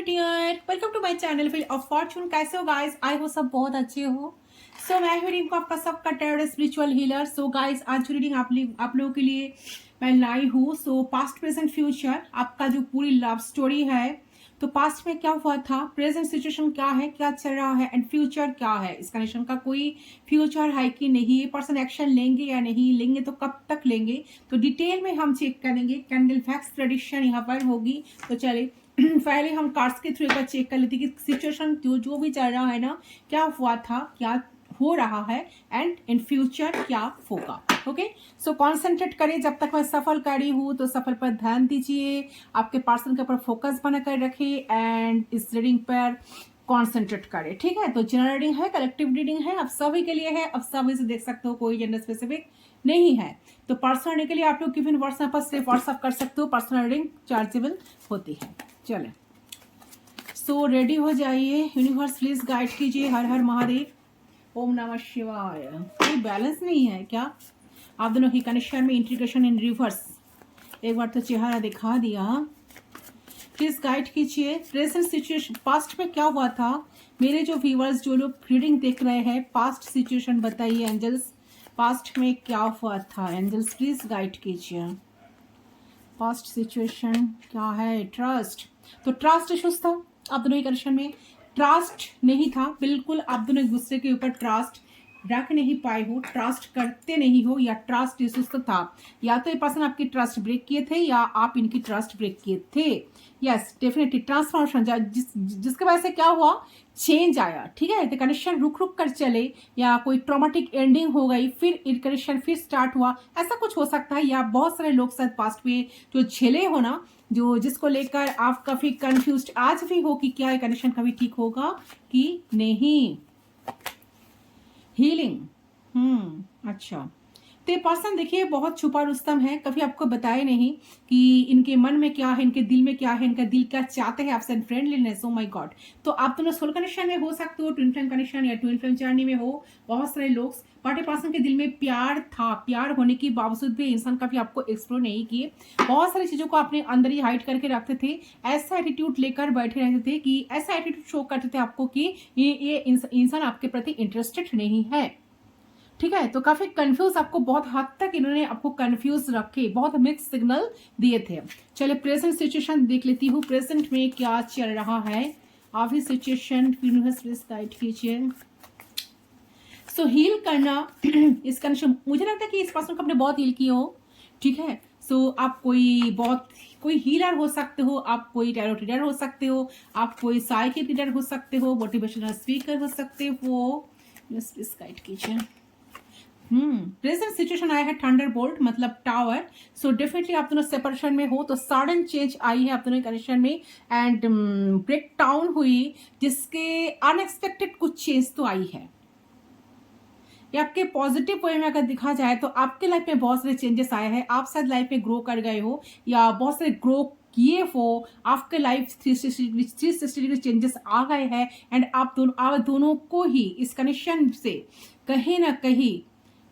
Hello dear, welcome to my channel wheel of fortune. कैसे हो guys? आई हो सब बहुत अच्छे हो। मैं हूँ रिंकू, आपका सबका टैरो स्पिरिचुअल हीलर। गाइस, आज की रीडिंग आप लोगों के लिए मैं लाई हूँ। पास्ट प्रेजेंट फ्यूचर आपका जो पूरी लव स्टोरी है, तो पास्ट में क्या हुआ था, प्रेजेंट सिचुएशन क्या है, क्या चल रहा है, एंड फ्यूचर क्या है। इस कनेक्शन का कोई फ्यूचर है कि नहीं, ये पर्सन एक्शन लेंगे या नहीं लेंगे, तो कब तक लेंगे, तो डिटेल में हम चेक करेंगे। कैंडल फैक्स प्रेडिक्शन यहाँ पर होगी। तो चले पहले हम कार्ड्स के थ्रू एक बार चेक कर लेते कि सिचुएशन जो भी चल रहा है ना, क्या हुआ था, क्या हो रहा है, एंड इन फ्यूचर क्या होगा। ओके, कॉन्सेंट्रेट करें। जब तक मैं सफल कर रही हूँ तो सफल पर ध्यान दीजिए, आपके पर्सन के ऊपर फोकस बनाकर रखिए एंड इस रीडिंग पर कॉन्सेंट्रेट करें। ठीक है, तो जनरल रीडिंग है, कलेक्टिव रीडिंग है, आप सभी के लिए है, आप सभी से देख सकते हो, कोई जेंडर स्पेसिफिक नहीं है। तो पर्सनल रीडिंग के लिए आप लोग गिवन व्हाट्सएप पर सिर्फ व्हाट्सएप कर सकते हो, पर्सनल रीडिंग चार्जेबल होती है। चले, रेडी हो जाइए। यूनिवर्स प्लीज गाइड कीजिए। हर हर महादेव, ओम नमः शिवाय। कोई बैलेंस नहीं है क्या? आप दोनों की कनेक्शन में इंटीग्रेशन इन रिवर्स। एक बार तो चेहरा दिखा दिया। प्लीज गाइड कीजिए। प्रेजेंट सिचुएशन, पास्ट में क्या हुआ था, मेरे जो व्यूअर्स, जो लोग रीडिंग देख रहे हैं, पास्ट सिचुएशन बताइए एंजल्स। पास्ट में क्या हुआ था एंजल्स, प्लीज गाइड कीजिए। पास्ट सिचुएशन क्या है? ट्रस्ट, तो ट्रस्ट इश्यूज था आप दोनों के कनेक्शन में। ट्रस्ट नहीं था बिल्कुल, आप दोनों एक दूसरे के ऊपर ट्रस्ट रख नहीं पाए हो, ट्रस्ट करते नहीं हो, या ट्रस्ट इश्यूज तो था। या तो ये पर्सन आपकी ट्रस्ट ब्रेक किए थे या आप इनकी ट्रस्ट ब्रेक किए थे। यस, डेफिनेटली ट्रांसफॉर्मेशन जिसके वजह से क्या हुआ, चेंज आया। ठीक है, तो कनेक्शन रुक रुक कर चले, या कोई ट्रॉमेटिक एंडिंग हो गई, फिर कनेक्शन फिर स्टार्ट हुआ, ऐसा कुछ हो सकता है। या बहुत सारे लोग शायद पास्ट में जो झेले हो ना, जो जिसको लेकर आप काफी कंफ्यूज आज भी हो कि क्या ये कनेक्शन कभी ठीक होगा कि नहीं। हीलिंग, अच्छा। तो ये पर्सन देखिए बहुत छुपा रुस्तम है, कभी आपको बताए नहीं कि इनके मन में क्या है, इनके दिल में क्या है, इनका दिल क्या चाहते हैं आपसे, फ्रेंडलीनेस। O my God. तो आप दोनों सोल कनेक्शन में हो सकते हो, ट्विन फ्लेम कनेक्शन या ट्विन फ्लेम जर्नी में हो, बहुत सारे लोग। बट ये पर्सन के दिल में प्यार था, प्यार होने के बावजूद भी इंसान कभी आपको एक्सप्लोर नहीं किए, बहुत सारी चीजों को अपने अंदर ही हाइड करके रखते थे। ऐसा एटीट्यूड लेकर बैठे रहते थे कि ऐसा एटीट्यूड शो करते थे आपको कि ये इंसान आपके प्रति इंटरेस्टेड नहीं है। ठीक है, तो काफी कंफ्यूज, आपको बहुत हद तक इन्होंने आपको कंफ्यूज रखे, बहुत मिक्स सिग्नल दिए थे। चलिए प्रेजेंट सिचुएशन देख लेती हूँ, प्रेजेंट में क्या चल रहा है। अभी सिचुएशन यूनिवर्स गाइड कीजिए। हील करना इस कनेक्शन, मुझे लगता है कि इस पर्सन को आपने बहुत हील किए हो। ठीक है, आप कोई हीलर हो सकते हो, आप कोई टैरो रीडर हो सकते हो, आप कोई साइकिक रीडर हो सकते हो, मोटिवेशनल स्पीकर हो सकते हो। प्लीज गाइड कीजिए। प्रेजेंट सिचुएशन आया है थंडर बोल्ट, मतलब टावर। डेफिनेटली आप दोनों सेपरेशन में हो, तो सडन चेंज आई है आप दोनों कनेक्शन में, एंड ब्रेक डाउन हुई, जिसके अनएक्सपेक्टेड कुछ चेंज तो आई है। या आपके पॉजिटिव वे में अगर दिखा जाए तो आपके लाइफ में बहुत सारे चेंजेस आए हैं, आप शायद लाइफ में ग्रो कर गए हो या बहुत सारे ग्रो किए हो, आपके लाइफ 360 डिग्री चेंजेस आ गए हैं, एंड आप दोनों को ही इस कनेक्शन से कहीं ना कहीं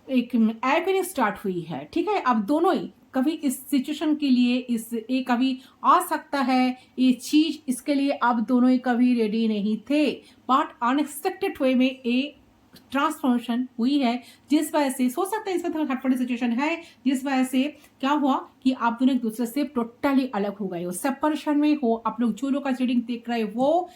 एक एवेन्यू स्टार्ट हुई है। ठीक है, आप दोनों ही कभी इस सिचुएशन के लिए कभी आ सकता है ये चीज, इसके लिए आप दोनों ही कभी रेडी नहीं थे, बट अनएक्सपेक्टेड वे में ये ट्रांसफॉर्मेशन हुई है, जिस वजह से सोच सकते हैं इसमें थोड़ा खटपटी सिचुएशन है, जिस वजह से क्या हुआ कि आप दोनों एक दूसरे से टोटली अलग हो गए हो, सेपरेशन में हो। आप लोग जो लोग का रीडिंग देख रहे हो वो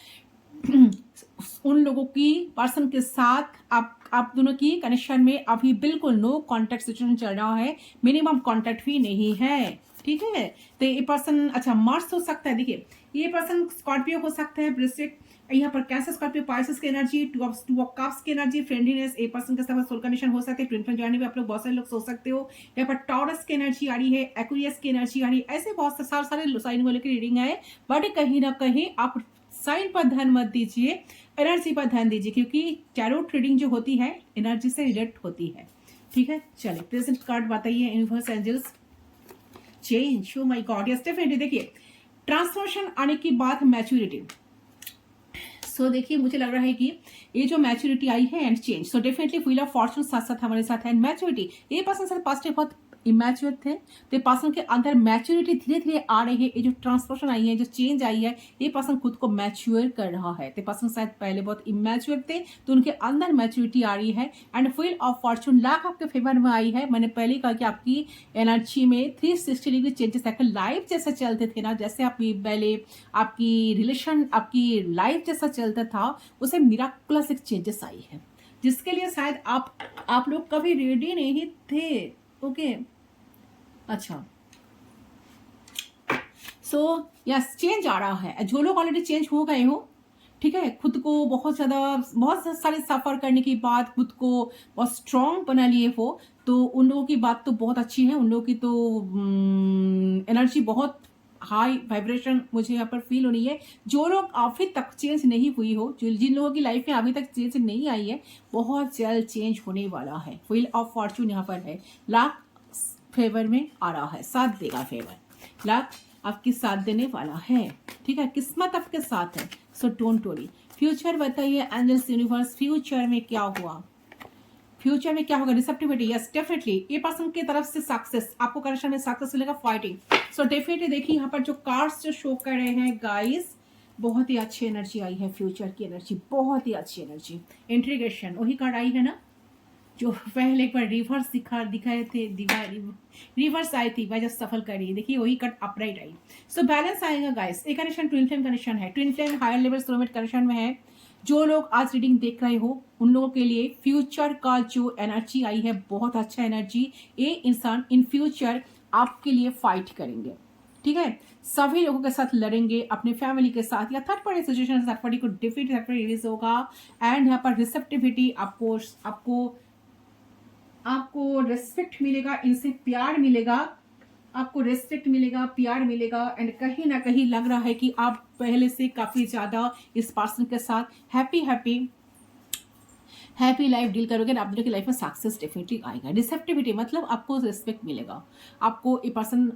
उन लोगों की पर्सन के साथ आप दोनों की कनेक्शन में अभी बिल्कुल नो कांटेक्ट सिचुएशन चल रहा है, मिनिमम कांटेक्ट भी नहीं है। ठीक है, तो ये पर्सन, अच्छा मार्स हो सकता है, देखिए ये पर्सन स्कॉर्पियो हो सकता है, वृश्चिक, यहाँ पर कैंसर, स्कॉर्पियो, पाइसेस की एनर्जी, टू ऑफ कप्स की एनर्जी, फ्रेंडलीनेस, ए पर्सन के साथ सोल कनेक्शन हो सकते हैं, ट्विन फ्लेम जर्नी में आप लोग बहुत सारे लोग सोच सकते हो। यहाँ पर टॉरस की एनर्जी आ रही है, एक्वेरियस की एनर्जी आ रही है, ऐसे बहुत सारे साइन वाले की रीडिंग है। बट कहीं ना कहीं आप साइन पर ध्यान मत दीजिए, एनर्जी पर ध्यान दीजिए, क्योंकि टैरो रीडिंग जो होती है एनर्जी से रिलेट होती है। ठीक है, चलिए प्रेजेंट कार्ड बताइए universe angels. Change, oh my god, yes definitely. देखिए ट्रांसफॉर्मेशन आने की बाद मैच्योरिटी, देखिए मुझे लग रहा है कि ये जो मैच्योरिटी आई है and change, definitely wheel of Fortune साथ साथ हमारे साथ है, एंड मैच्योरिटी। ये पर्सन साथ पास्ट में बहुत इमेच्योर थे, तो ये पर्सन के अंदर मैच्योरिटी धीरे धीरे आ रही है। ये जो ट्रांसफॉर्मेशन आई है, जो चेंज आई है, ये पर्सन खुद को मैच्योर कर रहा है। तो पर्सन शायद पहले बहुत इमेच्योर थे, तो उनके अंदर मैच्योरिटी आ रही है। And wheel of Fortune lakh आपके फेवर में आई है। मैंने पहले कहा कि आपकी एनर्जी में 360 डिग्री चेंजेस आकर लाइफ जैसे चलते थे ना, जैसे आपकी पहले आपकी रिलेशन आपकी लाइफ जैसा चलता था, उसे मिराकुलस एक चेंजेस आई है, जिसके लिए शायद आप लोग कभी रेडी नहीं थे। ओके अच्छा, सो यस चेंज आ रहा है। जो लोग ऑलरेडी चेंज हो गए हो, ठीक है, खुद को बहुत सारे सफर करने के बाद खुद को बहुत स्ट्रांग बना लिए हो, तो उन लोगों की बात तो बहुत अच्छी है। उन लोगों की तो एनर्जी बहुत हाई वाइब्रेशन मुझे यहाँ पर फील हो रही है। जो लोग अभी तक चेंज नहीं हुई हो, जिन लोगों की लाइफ में अभी तक चेंज नहीं आई है, बहुत जल्द चेंज होने वाला है। व्हील ऑफ फॉर्चून यहाँ पर है, लाख फेवर में आ रहा है, साथ देगा फेवर, लाख आपकी साथ देने वाला है, ठीक है, किस्मत आपके साथ है। So don't worry. फ्यूचर बताइए एंजल्स यूनिवर्स, फ्यूचर में क्या हुआ, फ्यूचर में क्या होगा। रिसेप्टिविटी, यस डेफिनेटली ये पर्सन की तरफ से सक्सेस, आपको कनेक्शन में सक्सेस मिलेगा। फाइटिंग, सो डेफिनेटली देखिए यहाँ पर जो कार्ड्स जो शो कर रहे हैं गाइस, बहुत ही अच्छी एनर्जी आई है, फ्यूचर की एनर्जी, बहुत ही अच्छी एनर्जी। इंट्रीगेशन वही कार्ड आई है ना, जो पहले एक बार रिवर्स दिखाए थे, रिवर्स आई थी, वजह सफल करी, देखिए वही कट अपराइट आई। सो बैलेंस आएगा गाइस। एक कनेक्शन ट्विन फ्लेम कनेक्शन है, twin flame higher level soulmate connection में है। जो लोग आज रीडिंग देख रहे हो, उन लोगों के लिए फ्यूचर का जो एनर्जी आई है, बहुत अच्छा एनर्जी। ये इंसान इन फ्यूचर आपके लिए फाइट करेंगे, ठीक है, सभी लोगों के साथ लड़ेंगे, अपने फैमिली के साथ या third party situation, third party को डिफीट, थर्ड पार्टी रिलीज होगा। एंड यहाँ पर रिसेप्टिविटी, आपको आपको रेस्पेक्ट मिलेगा, इनसे प्यार मिलेगा, आपको रेस्पेक्ट मिलेगा, प्यार मिलेगा। एंड कहीं ना कहीं लग रहा है कि आप पहले से काफी ज्यादा इस पर्सन के साथ हैप्पी लाइफ डील करोगे, आप दोनों की लाइफ में सक्सेस डेफिनेटली आएगा। रिसेप्टिविटी मतलब आपको रिस्पेक्ट मिलेगा, आपको ये पर्सन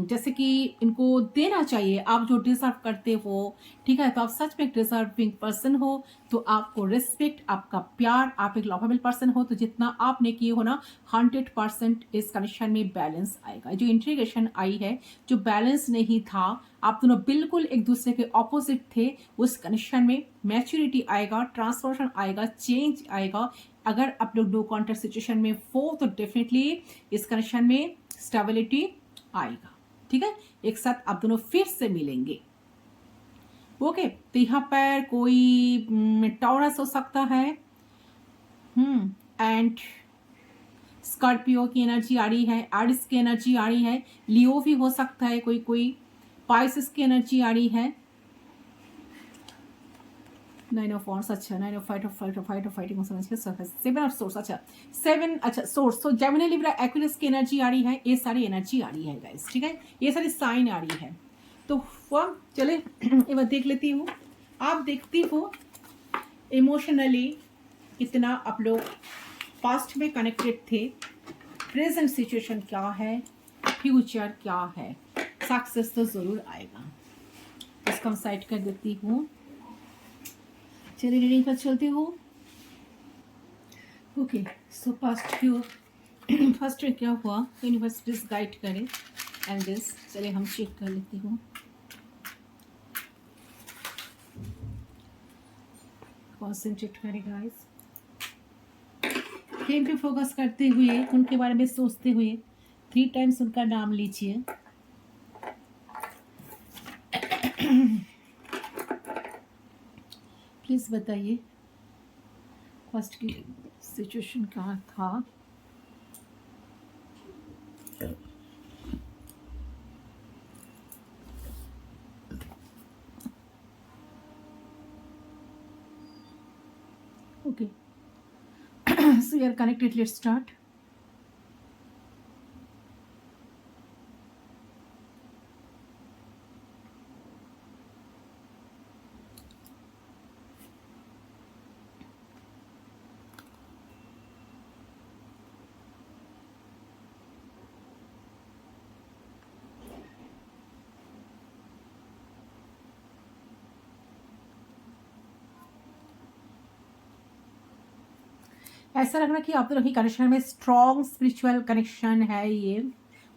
जैसे कि इनको देना चाहिए, आप जो डिजर्व करते हो, ठीक है, तो आप सच में एक डिजर्विंग पर्सन हो, तो आपको रिस्पेक्ट, आपका प्यार, आप एक लवेबल पर्सन हो, तो जितना आपने किए हो ना, 100% इस कनेक्शन में बैलेंस आएगा। जो इंट्रीगेशन आई है, जो बैलेंस नहीं था, आप दोनों बिल्कुल एक दूसरे के ऑपोजिट थे, उस कनेक्शन में मैच्योरिटी आएगा, ट्रांसफॉर्मेशन आएगा, चेंज आएगा। अगर आप लोग नो कॉन्टेक्ट सिचुएशन में हो, तो डेफिनेटली इस कनेक्शन में स्टेबिलिटी आएगा, ठीक है, एक साथ आप दोनों फिर से मिलेंगे। ओके, तो यहाँ पर कोई टॉरस हो सकता है, एंड स्कॉर्पियो की एनर्जी आ रही है, एरिस की एनर्जी आ रही है, लियो भी हो सकता है, कोई पाइसेस की एनर्जी आ रही है। 9 ऑफ वॉन्ड्स, अच्छा 9 ऑफ फाइटिंग समझ के, 7 ऑफ सोर्स, अच्छा 7, अच्छा सोर्स, तो जेमिनी लिब्रा एक्विलिस की एनर्जी आ रही है, ये सारी एनर्जी आ रही है गाइस, ठीक है, ये सारी साइन आ रही है। तो वह चले एक बार देख लेती हूँ, आप देखती हो इमोशनली कितना आप लोग पास्ट में कनेक्टेड थे, प्रेजेंट सिचुएशन क्या है, फ्यूचर क्या है, सक्सेस तो जरूर आएगा। इसको हम साइड कर देती हूँ, चलिए रीडिंग पर चलते हो। ओके, सो फर्स्ट क्या हुआ, यूनिवर्स प्लीज गाइड करें एंड दिस, चलिए हम चेक कर लेती हूँ। कॉन्सेंट्रेट करें गाइस, फ्लेम पे फोकस करते हुए, उनके बारे में सोचते हुए 3 टाइम्स उनका नाम लीजिए। प्लीज बताइए फर्स्ट की सिचुएशन क्या था। Okay, so we are connected, let's start. ऐसा लग रहा है कि आप दोनों की कनेक्शन में स्ट्रॉन्ग स्पिरिचुअल कनेक्शन है। ये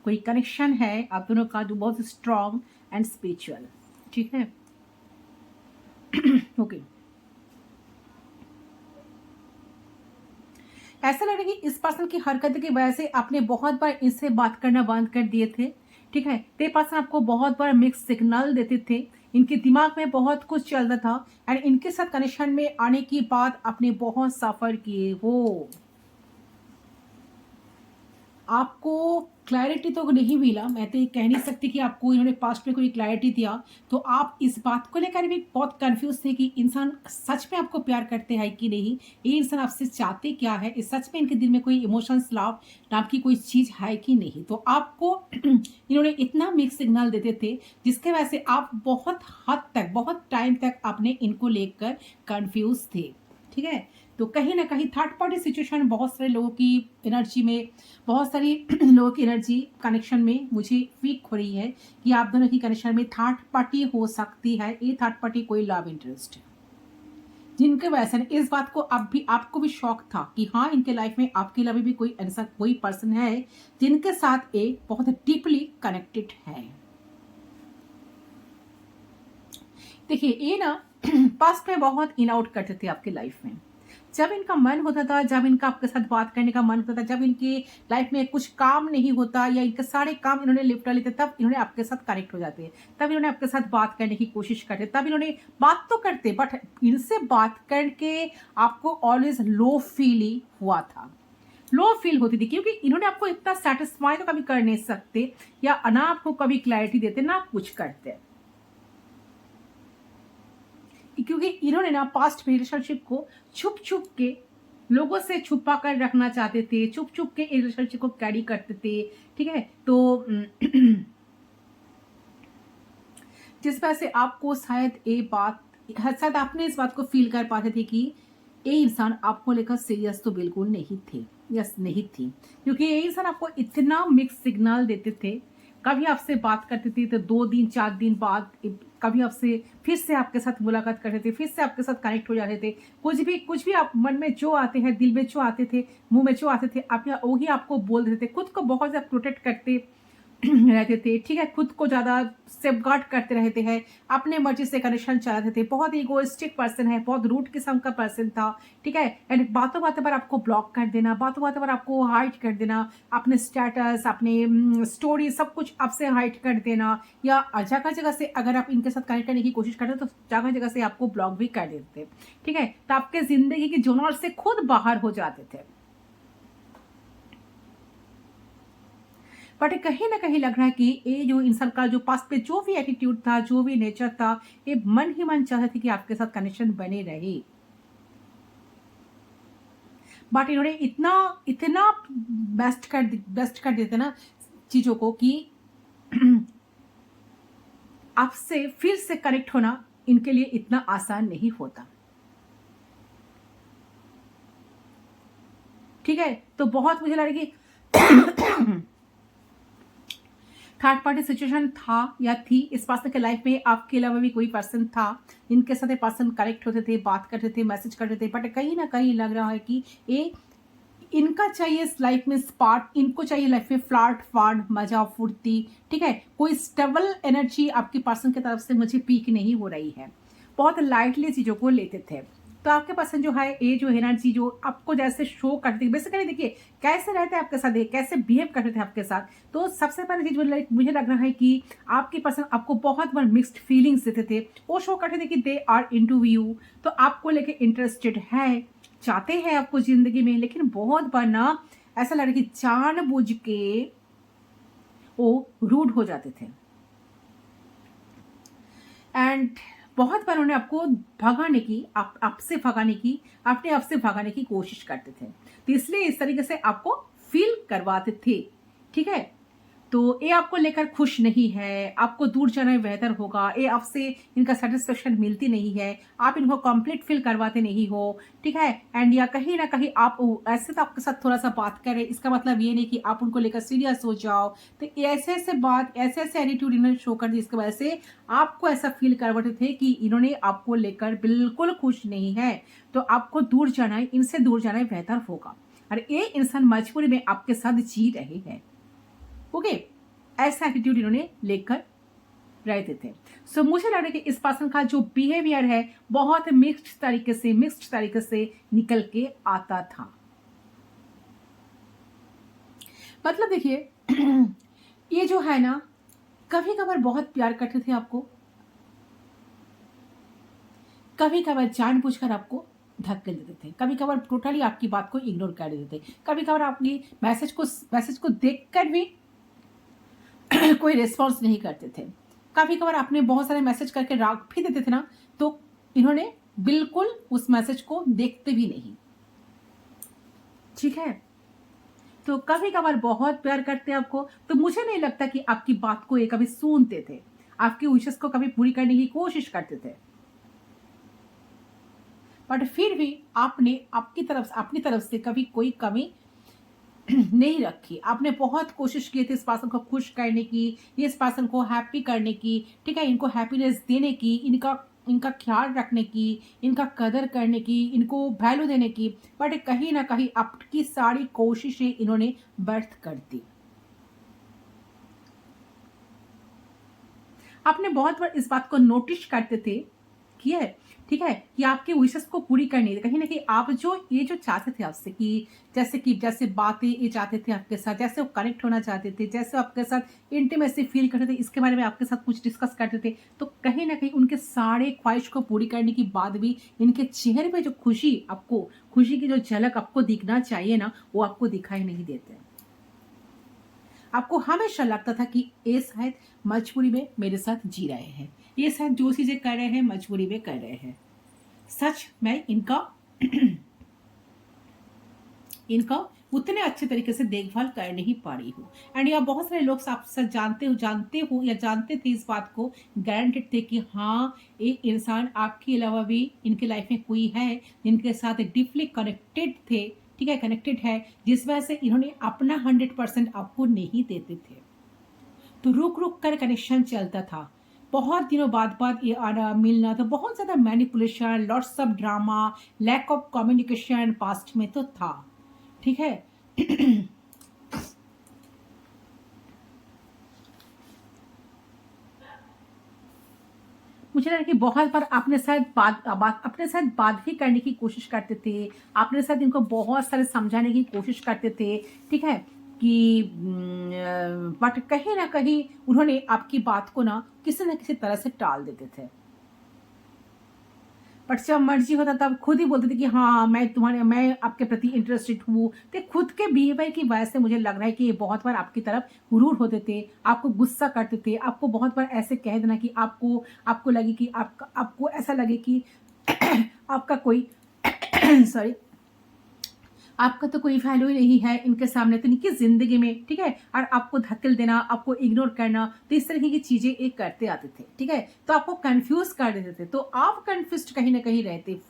कोई कनेक्शन है आप दोनों का जो बहुत स्ट्रॉन्ग एंड स्पिरिचुअल, ठीक है। ओके ऐसा लग रहा है कि इस पर्सन की हरकत की वजह से आपने बहुत बार इससे बात करना बंद कर दिए थे, ठीक है। ये पर्सन आपको बहुत बार मिक्स सिग्नल देते थे, इनके दिमाग में बहुत कुछ चल रहा था एंड इनके साथ कनेक्शन में आने की बात आपने बहुत सफर किए हो। आपको क्लैरिटी तो नहीं मिला, मैं तो ये कह नहीं सकती कि आपको इन्होंने पास्ट में कोई क्लैरिटी दिया, तो आप इस बात को लेकर भी बहुत कंफ्यूज थे कि इंसान सच में आपको प्यार करते हैं कि नहीं, ये इंसान आपसे चाहते क्या है, इस सच में इनके दिल में कोई इमोशंस लव नाम की कोई चीज है कि नहीं। तो आपको इन्होंने इतना मिक्स सिग्नल देते थे जिसके वजह से आप बहुत हद तक बहुत टाइम तक अपने इनको लेकर कंफ्यूज थे, ठीक है। तो कहीं ना कहीं थर्ड पार्टी सिचुएशन बहुत सारे लोगों की एनर्जी में, बहुत सारी लोगों की एनर्जी कनेक्शन में मुझे वीक हो रही है कि आप दोनों की कनेक्शन में थर्ड पार्टी हो सकती है। ये थर्ड पार्टी कोई लव इंटरेस्ट है जिनके वजह से इस बात को अब भी आपको भी शौक था कि हाँ इनके लाइफ में आपके अलावा भी कोई ऐसा कोई पर्सन है जिनके साथ एक बहुत डीपली कनेक्टेड है। देखिए ये ना पास्ट में बहुत इन आउट करते थे आपके लाइफ में, जब इनका मन होता था, जब इनका आपके साथ बात करने का मन होता था, जब इनकी लाइफ में कुछ काम नहीं होता या इनके सारे काम इन्होंने लिपटा लेते, तब इन्होंने आपके साथ कनेक्ट हो जाते, तब इन्होंने आपके साथ बात करने की कोशिश करते, तब इन्होंने बात तो करते बट इनसे बात करके आपको ऑलवेज लो फील ही हुआ था, लो फील होती थी क्योंकि इन्होंने आपको इतना सेटिस्फाई तो कभी कर नहीं सकते या ना आपको कभी क्लैरिटी देते ना कुछ करते, क्योंकि इन्होंने ना पास्ट रिलेशनशिप को छुप छुप के लोगों से छुपा कर रखना चाहते थे, छुप छुप के रिलेशनशिप को कैरी करते थे, ठीक है। तो जिस वजह से आपको शायद आपने इस बात को फील कर पाते थे कि ये इंसान आपको लेकर सीरियस तो बिल्कुल नहीं थे, यस नहीं थी, क्योंकि ये इंसान आपको इतना मिक्स सिग्नल देते थे, कभी आपसे बात करते थे तो 2 दिन 4 दिन बाद कभी आपसे फिर से आपके साथ मुलाकात करते थे, फिर से आपके साथ कनेक्ट हो जाते थे, कुछ भी आप मन में जो आते हैं, दिल में जो आते थे, मुंह में जो आते थे, आप वही आपको बोल देते थे, खुद को बहुत ज़्यादा प्रोटेक्ट करते रहते थे, ठीक है, खुद को ज़्यादा सेफगार्ड करते रहते हैं, अपने मर्जी से कनेक्शन चलाते थे, बहुत इगोइस्टिक पर्सन है, बहुत रूड किस्म का पर्सन था, ठीक है। एंड बातों बातों पर आपको ब्लॉक कर देना, बातों बातों पर आपको हाइड कर देना, अपने स्टेटस अपने स्टोरी सब कुछ आपसे हाइड कर देना, या जगह जगह से अगर आप इनके साथ कनेक्ट करने की कोशिश करते तो जगह जगह से आपको ब्लॉक भी कर देते थे, ठीक है। तो आपके जिंदगी की जोनर से खुद बाहर हो जाते थे, बट कहीं ना कहीं लग रहा है कि ये जो इंसान का जो पास्ट पे जो भी एटीट्यूड था, जो भी नेचर था, ये मन ही मन चाहते थे कि आपके साथ कनेक्शन बने रहे, बट इन्होंने इतना इतना बेस्ट कर देते ना चीजों को कि आपसे फिर से कनेक्ट होना इनके लिए इतना आसान नहीं होता, ठीक है। तो बहुत मुझे लग रहा है कि थर्ड पार्टी सिचुएशन था या थी इस पर्सन के लाइफ में, आपके अलावा भी कोई पर्सन था जिनके साथ पर्सन कनेक्ट होते थे, बात करते थे, मैसेज करते थे, बट कहीं ना कहीं लग रहा है कि ये इनका चाहिए इस लाइफ में स्पार्क, इनको चाहिए लाइफ में फ्लाट फाड़ मजा फुर्ती, ठीक है। कोई स्टेबल एनर्जी आपकी पर्सन की तरफ से मुझे पीक नहीं हो रही है, बहुत लाइटली चीज़ों को लेते थे। तो आपके पर्सन जो है ये जो एनर्जी जो आपको जैसे शो करते थे, बेसिकली देखिए कैसे रहते हैं आपके साथ, कैसे बिहेव करते थे आपके साथ। तो सबसे पहली चीज मुझे लग रहा है कि आपके पर्सन आपको बहुत बार मिक्स्ड फीलिंग्स देते थे, वो शो करते थे कि दे आर इनटू यू, तो आपको लेके इंटरेस्टेड है, चाहते हैं आपको जिंदगी में, लेकिन बहुत बार ना ऐसा लग रहा है कि जानबूझ के वो रूड हो जाते थे एंड बहुत बार उन्हें आपको भगाने की आपसे भगाने की अपने आप से भगाने की कोशिश करते थे, तो इसलिए इस तरीके से आपको फील करवाते थे, ठीक है। तो ये आपको लेकर खुश नहीं है, आपको दूर जाना बेहतर होगा, ये आपसे इनका सैटिस्फैक्शन मिलती नहीं है, आप इनको कंप्लीट फील करवाते नहीं हो, ठीक है। एंड या कहीं ना कहीं आप ऐसे तो आपके साथ थोड़ा सा बात करें, इसका मतलब ये नहीं कि आप उनको लेकर सीरियस हो जाओ। तो ऐसे ऐसे बात, ऐसे ऐसे एटीट्यूड इन्होंने शो कर दी, इसकी वजह से आपको ऐसा फील करवाते थे कि इन्होंने आपको लेकर बिल्कुल खुश नहीं है। तो आपको दूर जाना है, इनसे दूर जाना बेहतर होगा। और ये इंसान मजबूरी में आपके साथ जी रहे हैं। ओके, ऐसा एटीट्यूड इन्होंने लेकर रहते थे। सो मुझे लग रहा है कि इस पर्सन का जो बिहेवियर है बहुत मिक्स्ड तरीके से निकल के आता था। मतलब देखिए ये जो है ना, कभी कभार बहुत प्यार करते थे आपको, कभी कभार जानबूझकर आपको धक्के देते थे, कभी कभार टोटली आपकी बात को इग्नोर कर देते थे, कभी कभार आपकी मैसेज को देखकर भी कोई रिस्पॉन्स नहीं करते थे, कभी कभार आपने बहुत सारे मैसेज करके राग भी देते थे ना, तो इन्होंने बिल्कुल उस मैसेज को देखते भी नहीं। ठीक है, तो कभी कभार बहुत प्यार करते आपको, तो मुझे नहीं लगता कि आपकी बात को ये कभी सुनते थे, आपकी विशेष को कभी पूरी करने की कोशिश करते थे। बट फिर भी आपने अपनी तरफ से कभी कोई कमी नहीं रखी। आपने बहुत कोशिश की थी इस पर्सन को खुश करने की, इस पर्सन को हैप्पी करने की, ठीक है, इनको हैप्पीनेस देने की, इनका ख्याल रखने की, इनका कदर करने की, इनको वैल्यू देने की। बट कहीं ना कहीं आपकी सारी कोशिशें इन्होंने व्यर्थ कर दी। आपने बहुत बार इस बात को नोटिस करते थे, ठीक है, कि आपके विशेस को पूरी करनी है। कहीं ना कहीं आप ये जो चाहते थे आपसे, कि जैसे बातें ये चाहते थे आपके साथ, जैसे वो कनेक्ट होना चाहते थे, जैसे वो आपके साथ इंटीमेसी फील करते थे, इसके बारे में आपके साथ कुछ डिस्कस करते थे, तो कहीं ना कहीं उनके सारे ख्वाहिश को पूरी करने के बाद भी इनके चेहरे पे जो खुशी की जो झलक आपको दिखना चाहिए ना, वो आपको दिखाई नहीं देते। आपको हमेशा लगता था कि ये शायद मजबूरी में मेरे साथ जी रहे हैं, ये शायद जो चीजें कर रहे हैं मजबूरी में कर रहे हैं। सच मैं इनका उतने अच्छे तरीके से देखभाल कर नहीं पा रही हूँ। एंड या बहुत सारे लोग आप सब जानते थे इस बात को, गारंटेड थे कि हाँ, एक इंसान आपके अलावा भी इनके लाइफ में कोई है जिनके साथ डीपली कनेक्टेड थे, ठीक है, कनेक्टेड है, जिस वजह से इन्होंने अपना 100% आपको नहीं देते थे। तो रुक रुक कर कनेक्शन चलता था, बहुत दिनों बाद ये आना मिलना, तो बहुत ज्यादा manipulation, lots of drama, lack of communication past में तो था। ठीक है मुझे लगा कि बहुत बार आपने शायद अपने साथ बात भी करने की कोशिश करते थे, आपने शायद इनको बहुत सारे समझाने की कोशिश करते थे, ठीक है, कि बट कहीं ना कहीं उन्होंने आपकी बात को ना किसी तरह से टाल देते थे। बट जब मर्जी होता तब खुद ही बोलते थे कि हाँ, मैं आपके प्रति इंटरेस्टेड हूँ। तो खुद के बिहेवियर की वजह से मुझे लग रहा है कि ये बहुत बार आपकी तरफ रूड होते थे, आपको गुस्सा करते थे, आपको बहुत बार ऐसे कह देना कि आपको लगे कि आपको ऐसा लगे कि आपका कोई सॉरी आपका तो कोई वैल्यू ही नहीं है इनके सामने, तो इनकी जिंदगी में, ठीक है, और आपको धकेल देना, आपको इग्नोर करना, तो इस तरह की चीजें एक करते आते थे, ठीक है, तो आपको कंफ्यूज कर देते थे, तो आप कंफ्यूज कहीं ना कहीं रहते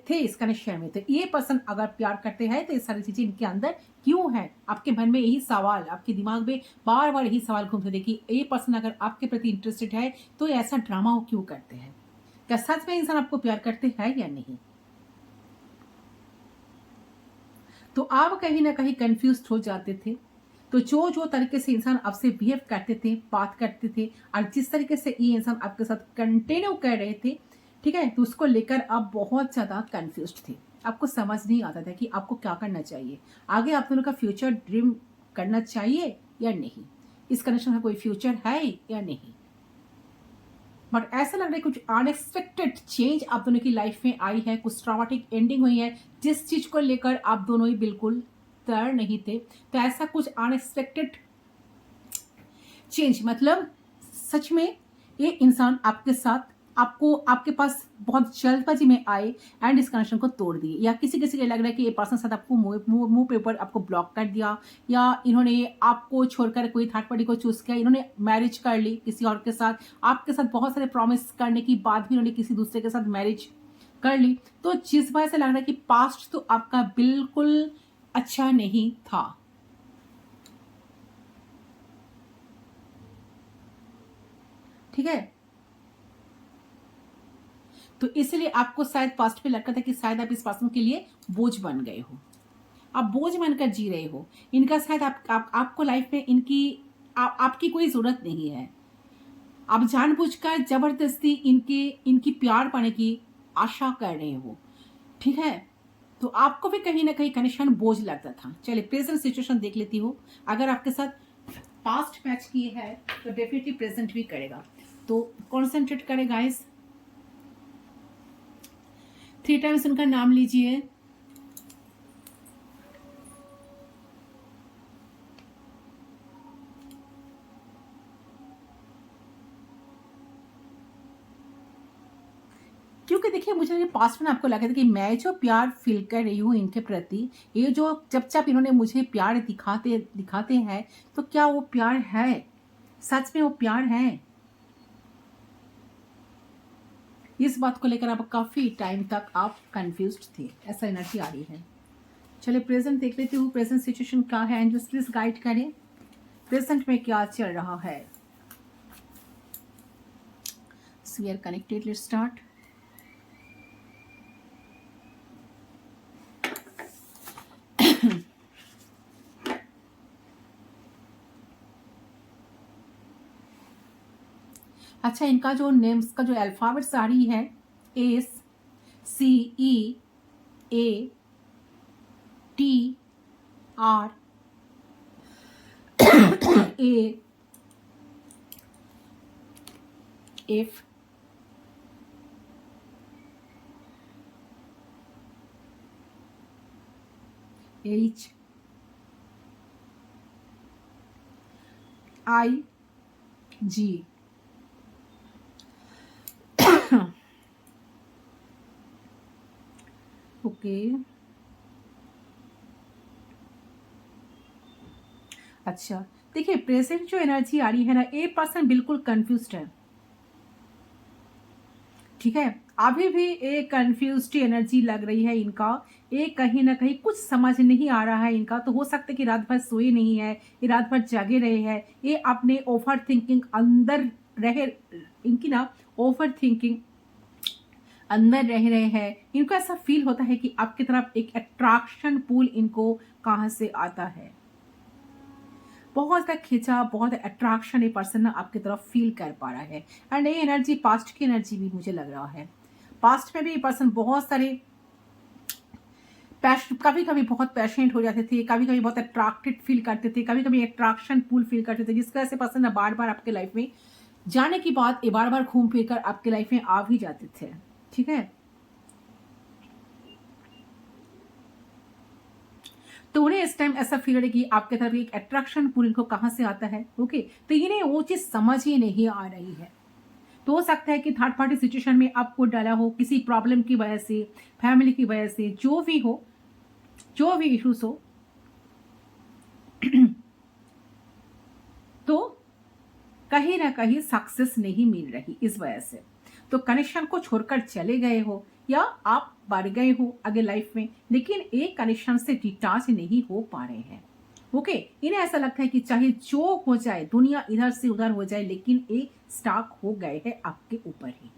थे इस कनेक्शन में। तो ये पर्सन अगर प्यार करते हैं तो ये सारी चीजें इनके अंदर क्यों है? आपके मन में यही सवाल, आपके दिमाग में बार बार यही सवाल घूमते थे कि ये पर्सन अगर आपके प्रति इंटरेस्टेड है तो ऐसा ड्रामा वो क्यों करते हैं? क्या सच में इंसान आपको प्यार करते हैं या नहीं? तो आप कहीं ना कहीं कंफ्यूज हो जाते थे। तो जो तरीके से इंसान आपसे बिहेव करते थे, बात करते थे, और जिस तरीके से ये इंसान आपके साथ कंटिन्यू कर रहे थे, ठीक है, तो उसको लेकर आप बहुत ज्यादा कंफ्यूज थे। आपको समझ नहीं आता था कि आपको क्या करना चाहिए, आगे आप दोनों का फ्यूचर ड्रीम करना चाहिए या नहीं, इस कनेक्शन का कोई फ्यूचर है या नहीं। बट ऐसा लग रहा है कुछ अनएक्सपेक्टेड चेंज आप दोनों की लाइफ में आई है, कुछ ट्रॉमेटिक एंडिंग हुई है जिस चीज को लेकर आप दोनों ही बिल्कुल तैयार नहीं थे। तो ऐसा कुछ अनएक्सपेक्टेड चेंज, मतलब सच में ये इंसान आपके साथ आपको आपके पास बहुत जल्दबाजी में आए एंड इस कनेक्शन को तोड़ दिए, या किसी किसी को लग रहा है कि ये पर्सन साथ आपको मुंह पे ऊपर आपको ब्लॉक कर दिया, या इन्होंने आपको छोड़कर कोई थर्ड पार्टी को चूज किया, इन्होंने मैरिज कर ली किसी और के साथ, आपके साथ बहुत सारे प्रॉमिस करने के बाद भी इन्होंने किसी दूसरे के साथ मैरिज कर ली। तो जिस वजह से लग रहा है कि पास्ट तो आपका बिल्कुल अच्छा नहीं था। ठीक है, तो इसलिए आपको शायद पास्ट पे लगता था कि शायद आप इस पर्सन के लिए बोझ बन गए हो, आप बोझ बनकर जी रहे हो। इनका शायद आपको लाइफ में आपकी कोई जरूरत नहीं है। आप जानबूझकर जबरदस्ती इनकी प्यार पाने की आशा कर रहे हो। ठीक है, तो आपको भी कहीं ना कहीं कनेक्शन बोझ लगता था। चलिए प्रेजेंट सिचुएशन देख लेती हूँ। अगर आपके साथ पास्ट मैच किए है तो डेफिनेटली प्रेजेंट भी करेगा, तो कॉन्सेंट्रेट करें गाइस। 3 टाइम्स उनका नाम लीजिए। क्योंकि देखिए मुझे पास्ट में आपको लगा था कि मैं जो प्यार फील कर रही हूँ इनके प्रति, ये जो जब इन्होंने मुझे प्यार दिखाते हैं, तो क्या वो प्यार है? सच में वो प्यार है? इस बात को लेकर आप काफी टाइम तक आप कंफ्यूज्ड थे, ऐसा एनर्जी आ रही है। चलिए प्रेजेंट देख लेती हूँ, प्रेजेंट सिचुएशन क्या है, एंजल्स प्लीज गाइड करें, प्रेजेंट में क्या चल रहा है। So we are connected, let's start. अच्छा, इनका जो नेम्स का जो अल्फाबेट्स आ रही है, S C E A T R A F H I G. Okay, अच्छा देखिए प्रेजेंट जो एनर्जी आ रही है ना, ए पर्सन बिल्कुल कंफ्यूज्ड है। ठीक है, अभी भी एक कंफ्यूज्ड एनर्जी लग रही है इनका, एक कहीं ना कहीं कुछ समझ नहीं आ रहा है इनका। तो हो सकता है कि रात भर सोए नहीं है, ये रात भर जागे रहे हैं, ये अपने ओवर थिंकिंग अंदर रहे, इनकी ना ओवर थिंकिंग अंदर रह रहे हैं। इनको ऐसा फील होता है कि आपकी तरफ एक अट्रैक्शन पुल इनको कहां से आता है, बहुत ज्यादा खिंचा, बहुत अट्रैक्शन ये पर्सन ना आपकी तरफ फील कर पा रहा है। एंड ये एनर्जी पास्ट की एनर्जी भी मुझे लग रहा है। पास्ट में भी ये पर्सन बहुत सारे कभी कभी बहुत पैशनेट हो जाते थे, कभी कभी बहुत अट्रैक्टेड फील करते थे, कभी कभी अट्रैक्शन पुल फील करते थे, जिसकी वजह से पर्सन ना बार बार आपके लाइफ में जाने की बात ये बार बार घूम फिर कर आपके लाइफ में आ भी जाते थे। ठीक है, तो उन्हें इस टाइम ऐसा फील है कि आपके तरफ एक अट्रैक्शन पुल इनको कहां से आता है। ओके, तो इन्हें वो चीज समझ ही नहीं आ रही है। तो हो सकता है कि थर्ड पार्टी सिचुएशन में आपको डाला हो किसी प्रॉब्लम की वजह से, फैमिली की वजह से, जो भी हो, जो भी इश्यूज हो, तो कहीं ना कहीं सक्सेस नहीं मिल रही इस वजह से। तो कनेक्शन को छोड़कर चले गए हो या आप बढ़ गए हो आगे लाइफ में, लेकिन एक कनेक्शन से डिटाच नहीं हो पा रहे हैं। ओके, इन्हें ऐसा लगता है कि चाहे जो हो जाए, दुनिया इधर से उधर हो जाए, लेकिन एक स्टक हो गए हैं आपके ऊपर ही,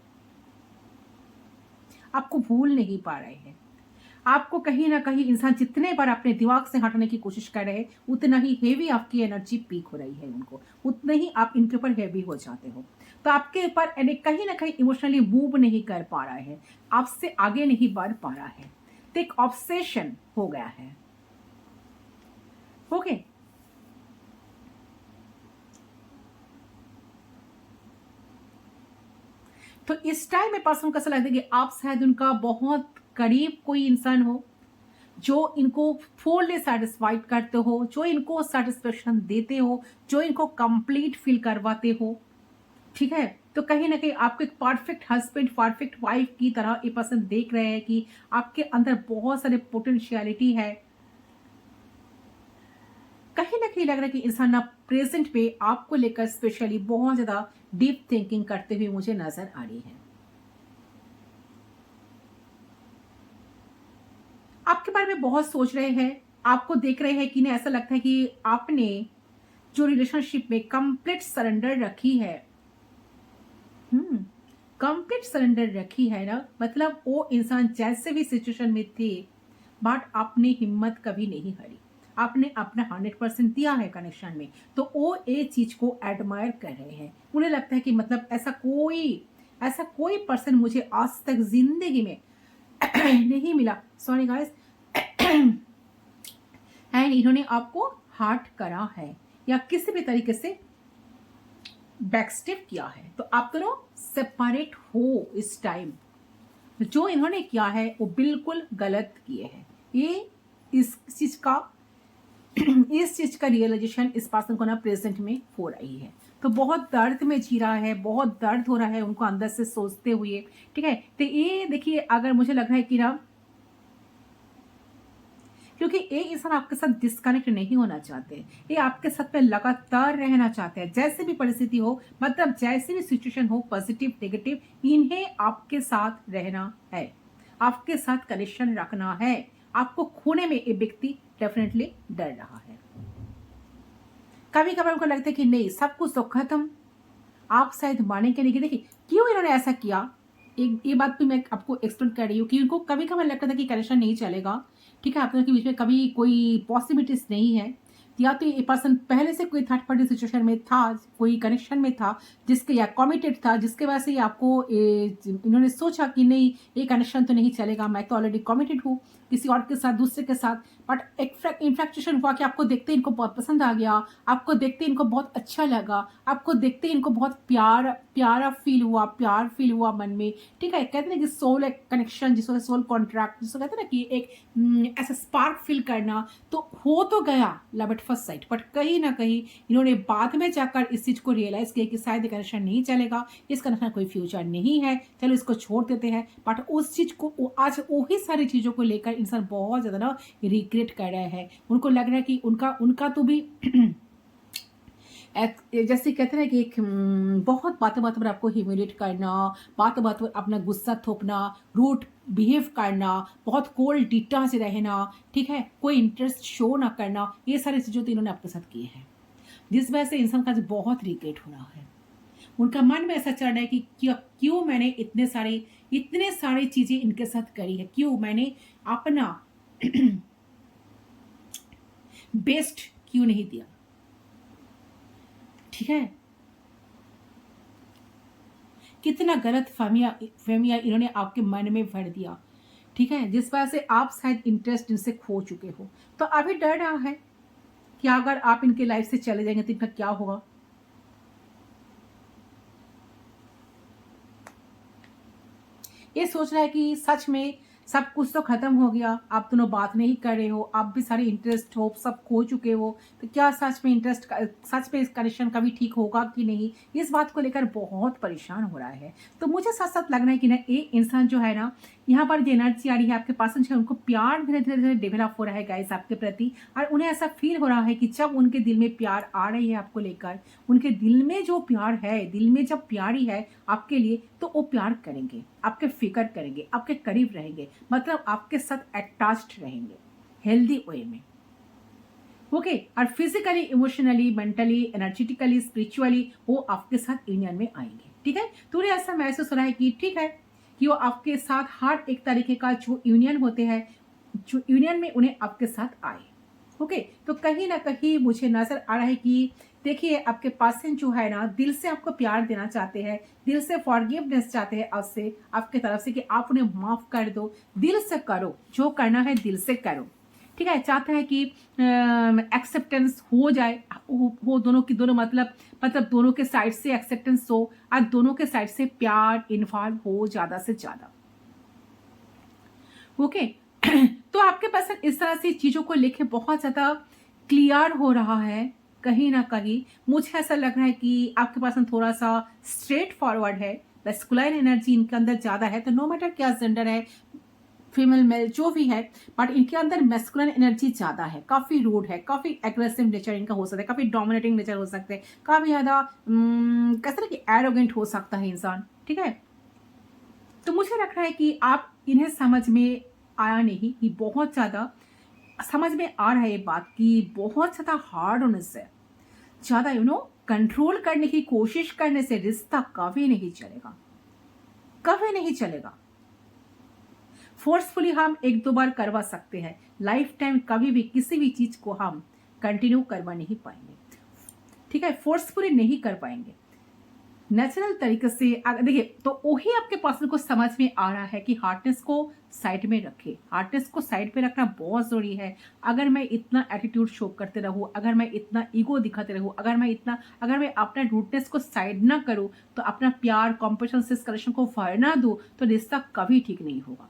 आपको भूल नहीं पा रहे हैं। आपको कहीं ना कहीं इंसान जितने बार अपने दिमाग से हटने की कोशिश कर रहे हैं, उतना ही हेवी आपकी एनर्जी पीक हो रही है उनको, उतने ही आप इनके ऊपर हेवी हो जाते हो। तो आपके ऊपर कहीं ना कहीं इमोशनली मूव नहीं कर पा रहा है, आपसे आगे नहीं बढ़ पा रहा है, तो एक ऑब्सेशन हो गया है। ओके, तो इस टाइम में पर्सन को ऐसा लगता है कि आप शायद उनका बहुत करीब कोई इंसान हो, जो इनको फुल्ली सेटिस्फाइड करते हो, जो इनको सेटिस्फेक्शन देते हो, जो इनको कंप्लीट फील करवाते हो। ठीक है, तो कहीं ना कहीं आपको एक परफेक्ट हस्बैंड, परफेक्ट वाइफ की तरह ये पर्सन देख रहे हैं कि आपके अंदर बहुत सारे पोटेंशियलिटी है। कहीं ना कहीं लग रहा है कि इंसान ना प्रेजेंट पे आपको लेकर स्पेशली बहुत ज्यादा डीप थिंकिंग करते हुए मुझे नजर आ रही है। आपके बारे में बहुत सोच रहे हैं, आपको देख रहे हैं कि नहीं, ऐसा लगता है कि आपने जो रिलेशनशिप में कंप्लीट सरेंडर रखी है, कंप्लीट सरेंडर रखी है ना, मतलब वो इंसान जैसे भी सिचुएशन में थे, बट आपने हिम्मत कभी नहीं हारी, आपने अपना 100% दिया है कनेक्शन में। तो वो ये चीज को एडमायर कर रहे हैं। उन्हें लगता है कि मतलब ऐसा कोई पर्सन मुझे आज तक जिंदगी में नहीं मिला, सॉरी गाइस, एंड इन्होंने आपको हार्ट करा है या किसी भी तरीके से बैकस्टेप किया है। तो आप दोनों सेपरेट हो इस टाइम। जो इन्होंने किया है वो बिल्कुल गलत किए हैं। ये इस चीज का इस चीज का रियलाइजेशन इस पर्सन को ना प्रेजेंट में हो रही है। तो बहुत दर्द में जी रहा है, बहुत दर्द हो रहा है उनको अंदर से सोचते हुए। ठीक है, तो ये देखिए, अगर मुझे लग रहा है कि ना, क्योंकि ये इंसान आपके साथ डिस्कनेक्ट नहीं होना चाहते, ये आपके साथ में लगातार रहना चाहते हैं, जैसे भी परिस्थिति हो, मतलब जैसी भी सिचुएशन हो, पॉजिटिव नेगेटिव, इन्हें आपके साथ रहना है, आपके साथ कनेक्शन रखना है। आपको खोने में ये व्यक्ति डेफिनेटली डर रहा है। कभी कभी उनको लगता है कि नहीं, सब कुछ तो खत्म। आप शायद मानेंगे नहीं कि देखिए क्यों इन्होंने ऐसा किया। एक ये बात भी मैं आपको एक्सप्लेन कर रही हूँ कि उनको कभी कभी लगता था कि कनेक्शन नहीं चलेगा। ठीक है, आप दोनों के बीच में कभी कोई पॉसिबिलिटीज नहीं है, या तो ये पर्सन पहले से कोई थर्ड पार्टी सिचुएशन में था, कोई कनेक्शन में था जिसके, या कमिटेड था, जिसके वजह से आपको इन्होंने सोचा कि नहीं, ये कनेक्शन तो नहीं चलेगा, मैं तो ऑलरेडी कमिटेड हूँ किसी और के साथ, दूसरे के साथ। बट इन्फ्लेक्चुएशन हुआ कि आपको देखते इनको बहुत पसंद आ गया, आपको देखते इनको बहुत अच्छा लगा, आपको देखते इनको बहुत प्यार फील हुआ मन में। ठीक है, कहते हैं कि सोल कनेक्शन, जिसको सोल कॉन्ट्रैक्ट जिसको कहते हैं ना, कि एक ऐसा स्पार्क फील करना, तो हो तो गया love at first sight. But कहीं ना कहीं इन्होंने बाद में जाकर इस चीज को रियलाइज किया कि शायद कनेक्शन नहीं चलेगा, इस कनेक्शन कोई फ्यूचर नहीं है, चलो इसको छोड़ देते हैं। बट उस चीज को आज वही सारी चीजों को लेकर इंसान बहुत ज्यादा ना रिग्रेट कर रहा है। उनको लग रहा है कि उनका तो भी जैसे कहते हैं कि एक बहुत बातों बातों पर आपको ह्यूमिलेट करना, बातों बातों पर अपना गुस्सा थोपना, रूट बिहेव करना, बहुत कोल्ड डीटा से रहना, ठीक है, कोई इंटरेस्ट शो ना करना, ये सारी चीज़ें तो इन्होंने आपके साथ की है, जिस वजह से इंसान का बहुत रिग्रेट हो रहा है। उनका मन में ऐसा चल रहा है कि क्यों मैंने इतने सारी चीज़ें इनके साथ करी है, क्यों मैंने अपना बेस्ट क्यों नहीं दिया। ठीक है, कितना गलत फहमिया इन्होंने आपके मन में भर दिया। ठीक है, जिस वजह से आप शायद इंटरेस्ट इनसे खो चुके हो। तो अभी डर रहा है कि अगर आप इनके लाइफ से चले जाएंगे तो इनका क्या होगा। ये सोच रहा है कि सच में सब कुछ तो खत्म हो गया, आप दोनों बात नहीं कर रहे हो, आप भी सारे इंटरेस्ट होप सब खो चुके हो, तो क्या सच में इस कनेक्शन कभी ठीक होगा कि नहीं, इस बात को लेकर बहुत परेशान हो रहा है। तो मुझे साथ साथ लग रहा है कि ना, ये इंसान जो है ना, यहाँ पर जो एनर्जी आ रही है आपके पास, उनको प्यार धीरे धीरे धीरे डेवलप हो रहा है गाइस आपके प्रति। और उन्हें ऐसा फील हो रहा है कि जब उनके दिल में प्यार आ रही है आपको लेकर, उनके दिल में जो प्यार है, दिल में जब प्यारी है आपके लिए, तो वो प्यार करेंगे, आपके फिक्र करेंगे, आपके करीब रहेंगे, मतलब आपके साथ अटैच्ड रहेंगे हेल्दी वे में। ओके, और physically, emotionally, mentally, energetically, spiritually वो आपके साथ यूनियन में आएंगे। ठीक है, तो उन्हें ऐसा महसूस हो रहा है कि ठीक है, कि वो आपके साथ हर एक तरीके का जो यूनियन होते हैं, जो यूनियन में उन्हें आपके साथ आए। ओके, तो कहीं ना कहीं मुझे नजर आ रहा है कि देखिए, आपके पर्सन जो है ना, दिल से आपको प्यार देना चाहते हैं, दिल से फॉरगिवनेस चाहते हैं आपसे, आपके तरफ से, कि आप उन्हें माफ कर दो, दिल से करो, जो करना है दिल से करो। ठीक है, चाहता है कि एक्सेप्टेंस हो जाए, वो दोनों की दोनों, मतलब दोनों के साइड से एक्सेप्टेंस हो, और दोनों के साइड से प्यार इन्वॉल्व हो ज्यादा से ज्यादा। ओके, तो आपके पास इस तरह से चीजों को लेके बहुत ज्यादा क्लियर हो रहा है, कहीं ना कहीं मुझे ऐसा लग रहा है कि आपके पास थोड़ा सा स्ट्रेट फॉरवर्ड है, मैस्कुलाइन एनर्जी इनके अंदर ज्यादा है। तो नो मैटर क्या जेंडर है, फीमेल मेल जो भी है, बट इनके अंदर मैस्कुलिन एनर्जी ज्यादा है, काफी रूड है, काफी एग्रेसिव नेचर इनका हो सकता है, काफी डोमिनेटिंग नेचर हो सकते हैं, काफी ज्यादा कैसे ना कि एरोगेंट हो सकता है इंसान, ठीक है। तो मुझे लग रहा है कि आप इन्हें समझ में आया नहीं कि बहुत ज्यादा समझ में आ रहा है ये बात कि बहुत ज्यादा हार्ड होने से, ज्यादा कंट्रोल करने की कोशिश करने से रिश्ता कभी नहीं चलेगा, कभी नहीं चलेगा। फोर्सफुली हम एक दो बार करवा सकते हैं, लाइफ टाइम कभी भी किसी भी चीज को हम कंटिन्यू करवा नहीं पाएंगे, ठीक है, फोर्सफुली नहीं कर पाएंगे। नेचुरल तरीके से देखिए, तो वही आपके पर्सन को समझ में आ रहा है कि हार्डनेस को साइड में रखे, हार्डनेस को साइड पे रखना बहुत जरूरी है। अगर मैं इतना एटीट्यूड शो करते रहूं, अगर मैं इतना ईगो दिखाते रहूं, अगर मैं अपना रूटनेस को साइड ना करूं, तो अपना प्यार कॉम्पिटिशन से कनेक्शन को फायर ना दूं, तो रिश्ता कभी ठीक नहीं होगा।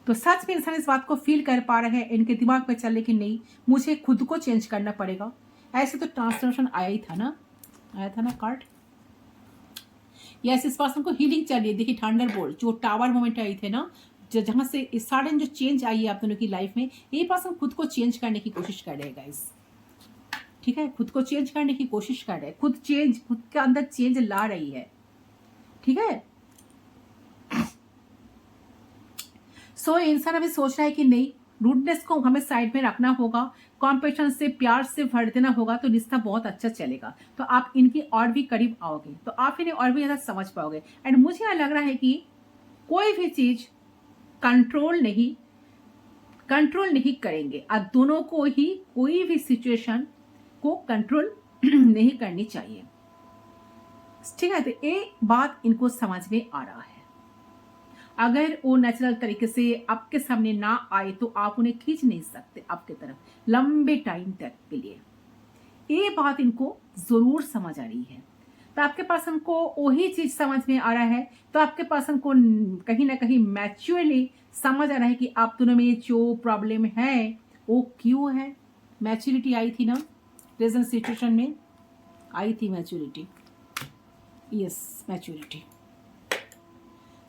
तो सच में इंसान इस बात को फील कर पा रहे हैं इनके दिमाग में चल रही कि नहीं, मुझे खुद को चेंज करना पड़ेगा। ऐसे तो ट्रांसफॉर्मेशन आया था ना कार्ड। यस, इस पर्सन को हीलिंग चाहिए। देखिए थंडरबोल्ट जो टावर मोमेंट आई थे ना, जहां से सडन जो चेंज आई है आप दोनों की लाइफ में, ये पर्सन खुद को चेंज करने की कोशिश कर रहे हैं गाइस, ठीक है, खुद को चेंज करने की कोशिश कर रहे हैं, खुद के अंदर चेंज ला रही है, ठीक है। सो इंसान अभी सोच रहा है कि नहीं, रूडनेस को हमें साइड में रखना होगा, कॉम्पिटिशन से प्यार से भर देना होगा, तो रिश्ता बहुत अच्छा चलेगा। तो आप इनकी और भी करीब आओगे, तो आप इन्हें और भी ज्यादा समझ पाओगे। एंड मुझे लग रहा है कि कोई भी चीज कंट्रोल नहीं करेंगे, आप दोनों को ही कोई भी सिचुएशन को कंट्रोल नहीं करनी चाहिए, ठीक है। तो ये बात इनको समझ में आ रहा है। अगर वो नेचुरल तरीके से आपके सामने ना आए तो आप उन्हें खींच नहीं सकते आपके तरफ लंबे टाइम तक के लिए, ये बात इनको जरूर समझ आ रही है। तो आपके पर्सन को वही चीज समझ में आ रहा है, तो आपके पर्सन को कहीं ना कहीं मैच्योरली समझ आ रहा है कि आप दोनों में जो प्रॉब्लम है वो क्यों है। मैच्योरिटी आई थी ना, प्रेजेंट सिचुएशन में आई थी मैच्योरिटी, यस मैच्योरिटी।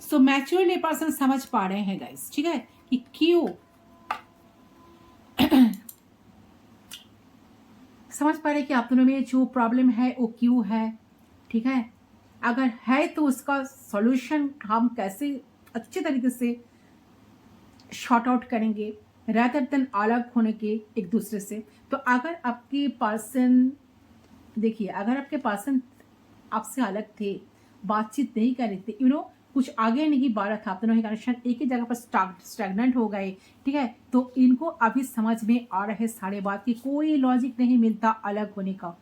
सो मैच्योरली पर्सन समझ पा रहे हैं गाइस, ठीक है, कि क्यों समझ पा रहे हैं कि आप दोनों में जो प्रॉब्लम है वो क्यों है, ठीक है। अगर है तो उसका सॉल्यूशन हम कैसे अच्छे तरीके से शॉर्ट आउट करेंगे रादर देन अलग होने के एक दूसरे से। तो अगर आपके पर्सन, देखिए अगर आपके पर्सन आपसे अलग थे, बातचीत नहीं कर रहे थे, कुछ आगे नहीं बढ़ रहा था, आप दोनों के कनेक्शन एक ही जगह पर स्टैग्नेंट हो गए, ठीक है, तो इनको अभी समझ में आ रहे सारे बात की कोई लॉजिक नहीं मिलता अलग होने का।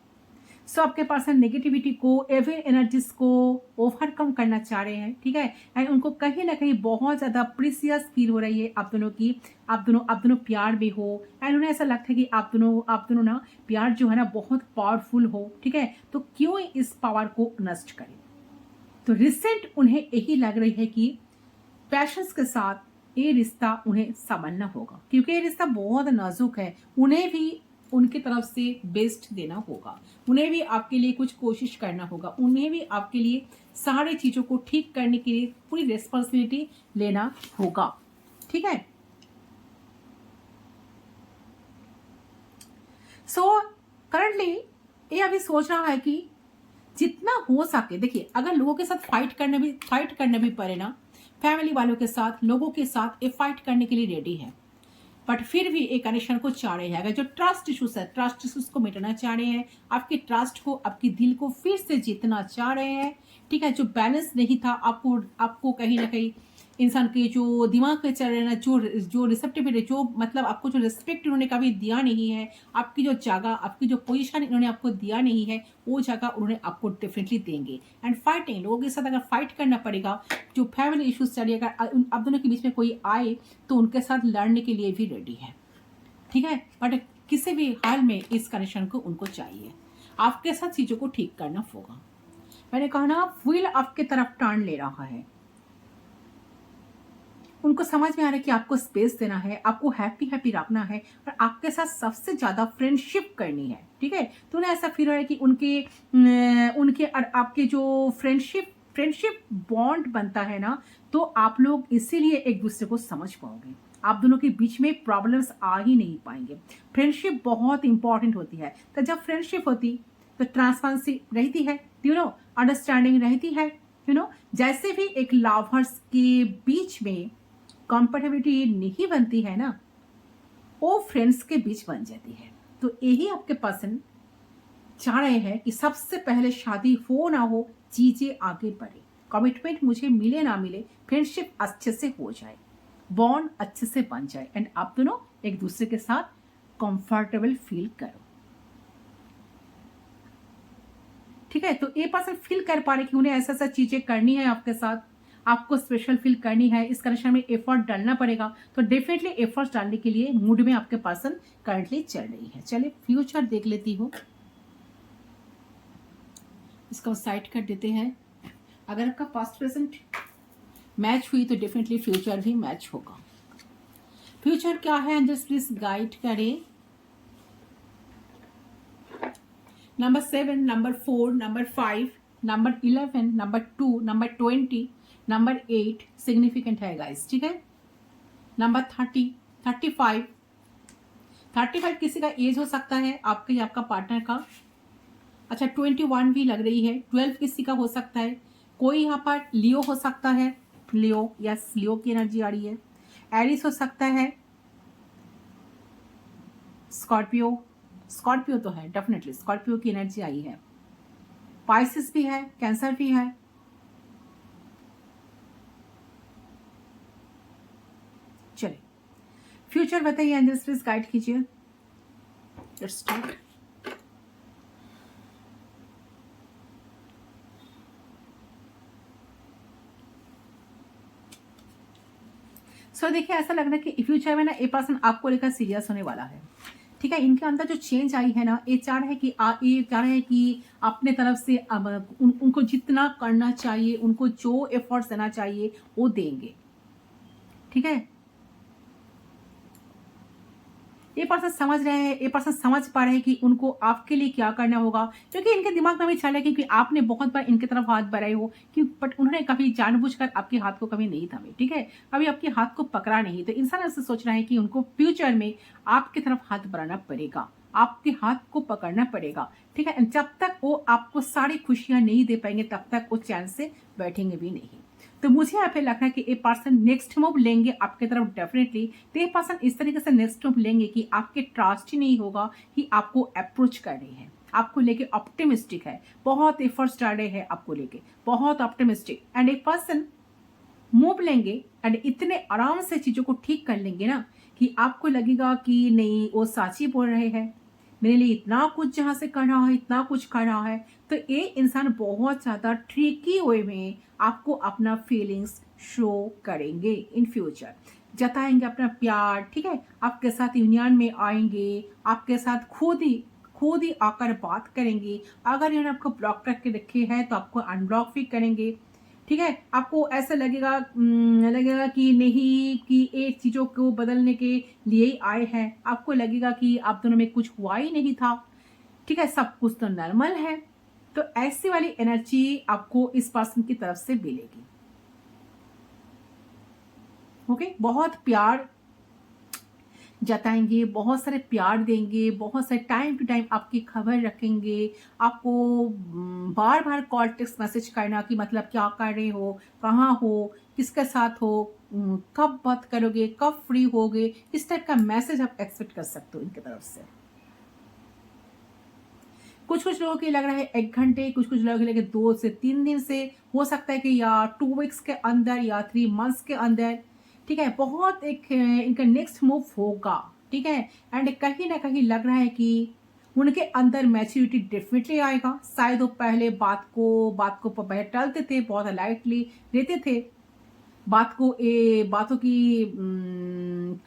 सो आपके पर्सन नेगेटिविटी को, एविल एनर्जीज को ओवरकम करना चाह रहे हैं, ठीक है। एंड उनको कहीं ना कहीं बहुत ज्यादा प्रीसियस फील हो रही है आप दोनों की, आप दोनों प्यार में हो, एंड उन्हें ऐसा लगता है कि आप दोनों ना प्यार जो है ना बहुत पावरफुल हो, ठीक है, तो क्यों इस पावर को नष्ट करें। तो रिसेंट उन्हें यही लग रही है कि पैशंस के साथ ये रिश्ता उन्हें संभालना होगा, क्योंकि ये रिश्ता बहुत नाजुक है। उन्हें भी उनकी तरफ से बेस्ट देना होगा, उन्हें भी आपके लिए कुछ कोशिश करना होगा, उन्हें भी आपके लिए सारी चीजों को ठीक करने के लिए पूरी रिस्पॉन्सिबिलिटी लेना होगा, ठीक है। सो करंटली ये अभी सोच रहा है कि जितना हो सके, देखिए अगर लोगों के साथ फाइट करने भी पड़े ना, फैमिली वालों के साथ, लोगों के साथ ये फाइट करने के लिए रेडी है, बट फिर भी एक कनेक्शन को चाह रहे हैं। अगर जो ट्रस्ट इशूज है, ट्रस्ट इशूज को मिटाना चाह रहे हैं, आपके ट्रस्ट को, आपके दिल को फिर से जीतना चाह रहे हैं, ठीक है। जो बैलेंस नहीं था आपको कहीं ना कहीं इंसान के जो दिमाग पे चल रहे हैं ना, जो रिसेप्टिविटी, जो मतलब आपको जो रिस्पेक्ट इन्होंने कभी दिया नहीं है, आपकी जो जगह, आपकी जो पोजीशन इन्होंने आपको दिया नहीं है, वो जगह उन्होंने आपको डेफिनेटली देंगे। एंड फाइटिंग, लोगों के साथ अगर फाइट करना पड़ेगा, जो फैमिली इश्यूज चलिए, अगर आप दोनों के बीच में कोई आए तो उनके साथ लड़ने के लिए भी रेडी है, ठीक है। बट किसी भी हाल में इस कनेक्शन को उनको चाहिए, आपके साथ चीजों को ठीक करना होगा। मैंने कहा ना, व्हील आपके तरफ टर्न ले रहा है, उनको समझ में आ रहा है कि आपको स्पेस देना है, आपको हैप्पी हैप्पी रखना है और आपके साथ सबसे ज़्यादा फ्रेंडशिप करनी है, ठीक है। तो उन्हें ऐसा फील हो रहा है कि उनके और आपके जो फ्रेंडशिप बॉन्ड बनता है ना, तो आप लोग इसीलिए एक दूसरे को समझ पाओगे। आप दोनों के बीच में प्रॉब्लम्स आ ही नहीं पाएंगे। फ्रेंडशिप बहुत इंपॉर्टेंट होती है। तो जब फ्रेंडशिप होती तो ट्रांसपेरेंसी रहती है, अंडरस्टैंडिंग रहती है, जैसे भी एक लवर्स के बीच में कंपेटिबिलिटी नहीं बनती है ना, वो फ्रेंड्स के बीच बन जाती है। तो यही आपके पर्सन चाह रहे हैं कि सबसे पहले शादी हो ना हो, चीजें आगे बढ़े, कमिटमेंट मुझे मिले ना मिले, फ्रेंडशिप अच्छे से हो जाए, बॉन्ड अच्छे से बन जाए एंड आप दोनों एक दूसरे के साथ कंफर्टेबल फील करो, ठीक है। तो ये पर्सन फील कर पा रहे कि उन्हें ऐसा ऐसा चीजें करनी है आपके साथ, आपको स्पेशल फील करनी है, इस कनेक्शन में एफर्ट डालना पड़ेगा। तो डेफिनेटली एफर्ट डालने के लिए मूड में आपके पर्सन करंटली चल रही है। चलिए फ्यूचर देख लेती हूँ, इसको साइड कर देते हैं। अगर आपका पास्ट प्रेजेंट मैच हुई तो डेफिनेटली फ्यूचर भी मैच होगा। फ्यूचर क्या है एंजल्स प्लीज गाइड करें। Number 7, number 4, number 5, number 11, number 2, number 20, number 8 significant है गाइस, ठीक है। नंबर 30, 35 किसी का एज हो सकता है, आपके या आपका पार्टनर का। अच्छा 21 भी लग रही है। 12 किसी का हो सकता है। कोई यहाँ पर लियो हो सकता है, लियो, यस लियो की एनर्जी आ रही है। एरिस हो सकता है, स्कॉर्पियो तो है डेफिनेटली, स्कॉर्पियो की एनर्जी आई है। पाइसिस भी है, कैंसर भी है। चलिए फ्यूचर बताइए एंजल्स प्लीज गाइड कीजिए। Let's start. सो देखिए ऐसा लग रहा है कि फ्यूचर में ना ये पर्सन आपको लेकर सीरियस होने वाला है, ठीक है। इनके अंदर जो चेंज आई है ना, ये चाह रहे हैं कि अपने तरफ से उनको जितना करना चाहिए, उनको जो एफर्ट्स देना चाहिए वो देंगे, ठीक है। ये पर्सन समझ रहे हैं, ये पर्सन समझ पा रहे हैं कि उनको आपके लिए क्या करना होगा, क्योंकि इनके दिमाग में भी चल रहा है क्योंकि आपने बहुत बार इनकी तरफ हाथ बढ़ाए हो कि बट उन्होंने कभी जानबूझकर आपके हाथ को कभी नहीं थामे, ठीक है, कभी आपके हाथ को पकड़ा नहीं। तो इंसान ऐसे सोच रहा है कि उनको फ्यूचर में आपकी तरफ हाथ बढ़ाना पड़ेगा, आपके हाथ को पकड़ना पड़ेगा, ठीक है। जब तक वो आपको सारी खुशियां नहीं दे पाएंगे तब तक वो चैन से बैठेंगे भी नहीं। तो मुझे यहाँ पे लग रहा है कि ये पर्सन नेक्स्ट मूव लेंगे आपके तरफ डेफिनेटली। तो ये पर्सन इस तरीके से नेक्स्ट मूव लेंगे कि आपके ट्रस्ट ही नहीं होगा कि आपको अप्रोच कर रही है, आपको लेके ऑप्टिमिस्टिक है, बहुत एफर्ट्स डाल रहे हैं आपको लेके, बहुत ऑप्टिमिस्टिक। एंड एक पर्सन मूव लेंगे एंड इतने आराम से चीजों को ठीक कर लेंगे ना कि आपको लगेगा कि नहीं वो साची बोल रहे हैं, मेरे लिए इतना कुछ जहां से कर रहा है, इतना कुछ कर रहा है। तो ये इंसान बहुत ज्यादा ट्रिकी वे में आपको अपना फीलिंग्स शो करेंगे, इन फ्यूचर जताएंगे अपना प्यार, ठीक है। आपके साथ यूनियन में आएंगे, आपके साथ खुद ही आकर बात करेंगे। अगर इन्होंने आपको ब्लॉक करके रखे हैं तो आपको अनब्लॉक भी करेंगे, ठीक है। आपको ऐसा लगेगा कि नहीं कि एक चीजों को बदलने के लिए ही आए हैं, आपको लगेगा कि आप दोनों में कुछ हुआ ही नहीं था, ठीक है, सब कुछ तो नॉर्मल है। तो ऐसी वाली एनर्जी आपको इस पर्सन की तरफ से मिलेगी, ओके। बहुत प्यार जताएंगे, बहुत सारे प्यार देंगे, बहुत सारे टाइम टू टाइम आपकी खबर रखेंगे, आपको बार बार कॉल टेक्स्ट मैसेज करना कि मतलब क्या कर रहे हो, कहाँ हो, किसके साथ हो, कब बात करोगे, कब फ्री होगे, इस टाइप का मैसेज आप एक्सपेक्ट कर सकते हो इनकी तरफ से। कुछ लोगों के लग रहा है 1 घंटे, कुछ लोगों के लगे 2 से 3 दिन से, हो सकता है कि या 2 वीक्स के अंदर या 3 मंथ्स के अंदर, ठीक है। बहुत एक इनका नेक्स्ट मूव होगा, ठीक है। एंड कहीं ना कहीं लग रहा है कि उनके अंदर मैच्योरिटी डेफिनेटली आएगा। शायद वो पहले बात को पहले टालते थे, बहुत लाइटली लेते थे बातों की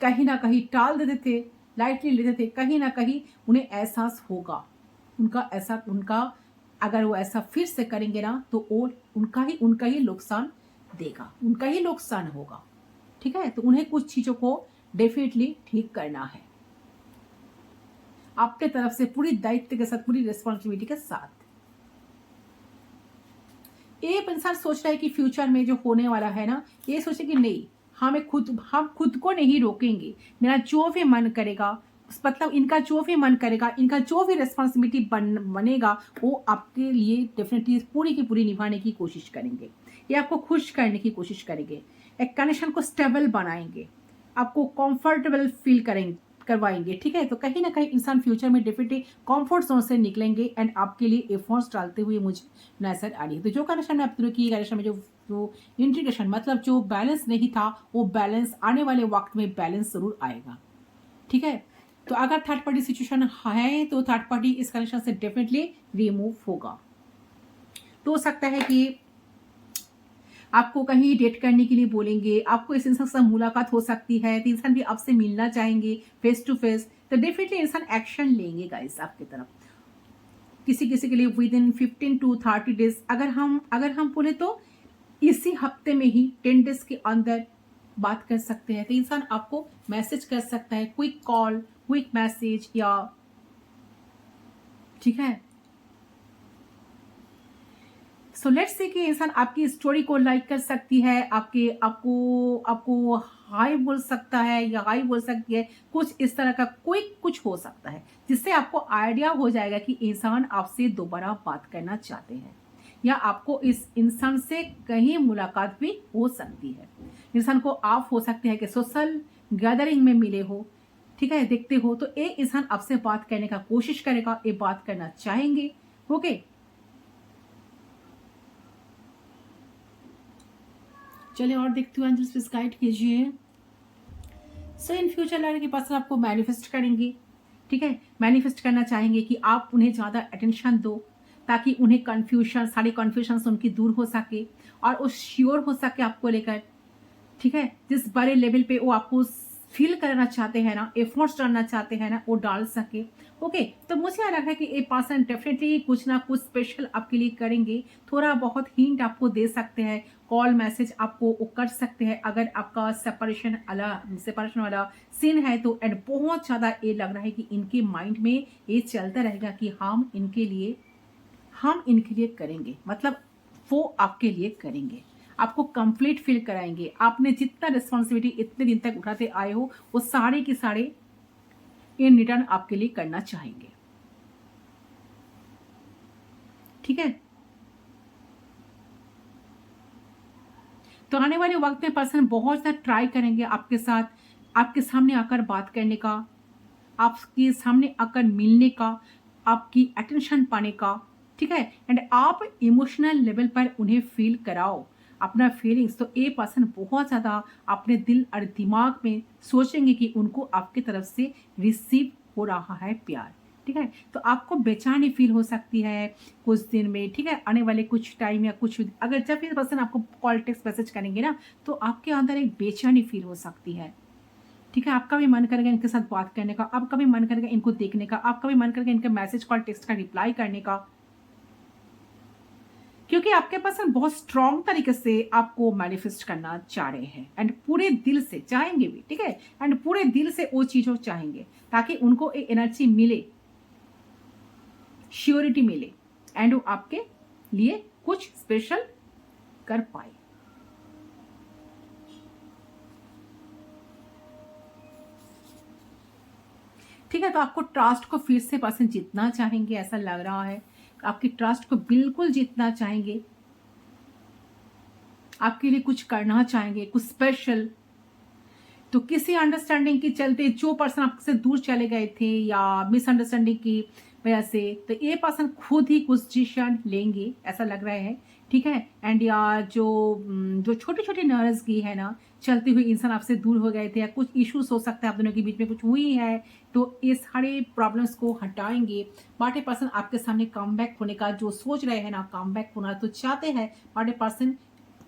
कहीं ना कहीं टाल देते थे, लाइटली लेते थे। कहीं ना कहीं उन्हें एहसास होगा, उनका अगर वो ऐसा फिर से करेंगे ना तो और उनका ही नुकसान देगा, उनका ही नुकसान होगा, ठीक है, तो उन्हें कुछ चीजों को डेफिनेटली ठीक करना है आपके तरफ से, पूरी दायित्व के साथ, पूरी रिस्पॉन्सिबिलिटी के साथ। एक इंसान सोच रहा है कि फ्यूचर में जो होने वाला है ना, ये सोचे कि नहीं, हम खुद को नहीं रोकेंगे, मेरा जो भी मन करेगा, मतलब इनका जो भी मन करेगा, इनका जो भी रिस्पॉन्सिबिलिटी बनेगा, वो आपके लिए डेफिनेटली पूरी की पूरी निभाने की कोशिश करेंगे, ये आपको खुश करने की कोशिश करेंगे, एक कनेक्शन को स्टेबल बनाएंगे, आपको कंफर्टेबल फील करवाएंगे। ठीक है, तो कहीं ना कहीं इंसान फ्यूचर में डेफिनेटली कंफर्ट जोन से निकलेंगे एंड आपके लिए एफर्ट्स डालते हुए मुझे नजर आ रही है। तो जो कनेक्शन में आप दोनों की कनेक्शन में जो इंटीग्रेशन, मतलब जो बैलेंस नहीं था, वो बैलेंस आने वाले वक्त में बैलेंस जरूर आएगा। ठीक है, तो अगर थर्ड पार्टी सिचुएशन है तो थर्ड पार्टी इस कनेक्शन से डेफिनेटली रिमूव होगा। तो हो सकता है कि आपको कहीं डेट करने के लिए बोलेंगे, आपको इस इंसान से मुलाकात हो सकती है, तो इंसान भी आपसे मिलना चाहेंगे फेस टू फेस, तो डेफिनेटली इंसान एक्शन लेंगे गाइस आपकी तरफ। किसी किसी के लिए विद इन 15 to 30 डेज, अगर हम बोले तो इसी हफ्ते में ही 10 डेज के अंदर बात कर सकते हैं। तो इंसान आपको मैसेज कर सकता है, क्विक कॉल, क्विक मैसेज, या ठीक है। सो लेट्स से कि इंसान आपकी स्टोरी को लाइक कर सकती है, आपको हाई बोल सकता है या हाई बोल सकती है, कुछ इस तरह का कोई कुछ हो सकता है जिससे आपको आइडिया हो जाएगा कि इंसान आपसे दोबारा बात करना चाहते हैं, या आपको इस इंसान से कहीं मुलाकात भी हो सकती है। इंसान को आप हो सकते हैं कि सोशल गैदरिंग में मिले हो, ठीक है, देखते हो, तो एक इंसान आपसे बात करने का कोशिश करेगा, ये बात करना चाहेंगे। ओके, चलिए और देखते हुए एंजल्स प्लीज गाइड कीजिए। सो इन फ्यूचर लड़के के पास आपको मैनिफेस्ट करेंगे, ठीक है, मैनिफेस्ट करना चाहेंगे कि आप उन्हें ज़्यादा अटेंशन दो, ताकि उन्हें कन्फ्यूजन, सारी कन्फ्यूजन उनकी दूर हो सके और वो श्योर हो सके आपको लेकर। ठीक है, जिस बड़े लेवल पे वो आपको फील करना चाहते हैं ना, एफर्ट्स डालना चाहते हैं ना, वो डाल सके। ओके, तो मुझे लग रहा है कि ये पर्सन डेफिनेटली कुछ ना कुछ स्पेशल आपके लिए करेंगे, थोड़ा बहुत हिंट आपको दे सकते हैं, कॉल मैसेज आपको वो कर सकते हैं अगर आपका सेपरेशन वाला सीन है तो। एंड बहुत ज़्यादा ये लग रहा है कि इनके माइंड में ये चलता रहेगा कि हम इनके लिए करेंगे, मतलब वो आपके लिए करेंगे, आपको कंप्लीट फील कराएंगे। आपने जितना रिस्पॉन्सिबिलिटी इतने दिन तक उठाते आए हो, वो सारे के सारे इन रिटर्न आपके लिए करना चाहेंगे। ठीक है, तो आने वाले वक्त में पर्सन बहुत सा ट्राई करेंगे आपके साथ, आपके सामने आकर बात करने का, आपके सामने आकर मिलने का, आपकी अटेंशन पाने का। ठीक है, एंड आप इमोशनल लेवल पर उन्हें फील कराओ अपना फीलिंग्स, तो ये पर्सन बहुत ज़्यादा अपने दिल और दिमाग में सोचेंगे कि उनको आपकी तरफ से रिसीव हो रहा है प्यार। ठीक है, तो आपको बेचैनी फील हो सकती है कुछ दिन में। ठीक है, आने वाले कुछ टाइम या कुछ, अगर जब ये पर्सन आपको कॉल टेक्स्ट मैसेज करेंगे ना, तो आपके अंदर एक बेचैनी फील हो सकती है। ठीक है, आपका भी मन करेगा इनके साथ बात करने का, आपका भी मन करेगा इनको देखने का, आपका भी मन करेगा इनके मैसेज कॉल टेक्स्ट का रिप्लाई करने का, क्योंकि आपके पास बहुत स्ट्रॉन्ग तरीके से आपको मैनिफेस्ट करना चाह रहे हैं एंड पूरे दिल से चाहेंगे भी। ठीक है, एंड पूरे दिल से वो चीज़ों चाहेंगे ताकि उनको एक एनर्जी मिले, श्योरिटी मिले, एंड वो आपके लिए कुछ स्पेशल कर पाए। ठीक है, तो आपको ट्रस्ट को फिर से पर्सन जीतना चाहेंगे, ऐसा लग रहा है, आपकी ट्रस्ट को बिल्कुल जीतना चाहेंगे, आपके लिए कुछ करना चाहेंगे, कुछ स्पेशल। तो किसी अंडरस्टैंडिंग के चलते जो पर्सन आपसे दूर चले गए थे या मिसअंडरस्टैंडिंग की वजह से, तो ये पर्सन खुद ही कुछ डिसीजन लेंगे, ऐसा लग रहा है। ठीक है, एंड या जो छोटी छोटी नाराजगी है ना, चलती हुई इंसान आपसे दूर हो गए थे या कुछ इश्यूज हो सकता है आप दोनों के बीच में कुछ हुई है, तो ये सारे प्रॉब्लम्स को हटाएंगे। बाटे पर्सन आपके सामने कम बैक होने का जो सोच रहे हैं ना, कम बैक होना तो चाहते हैं, बाटे पर्सन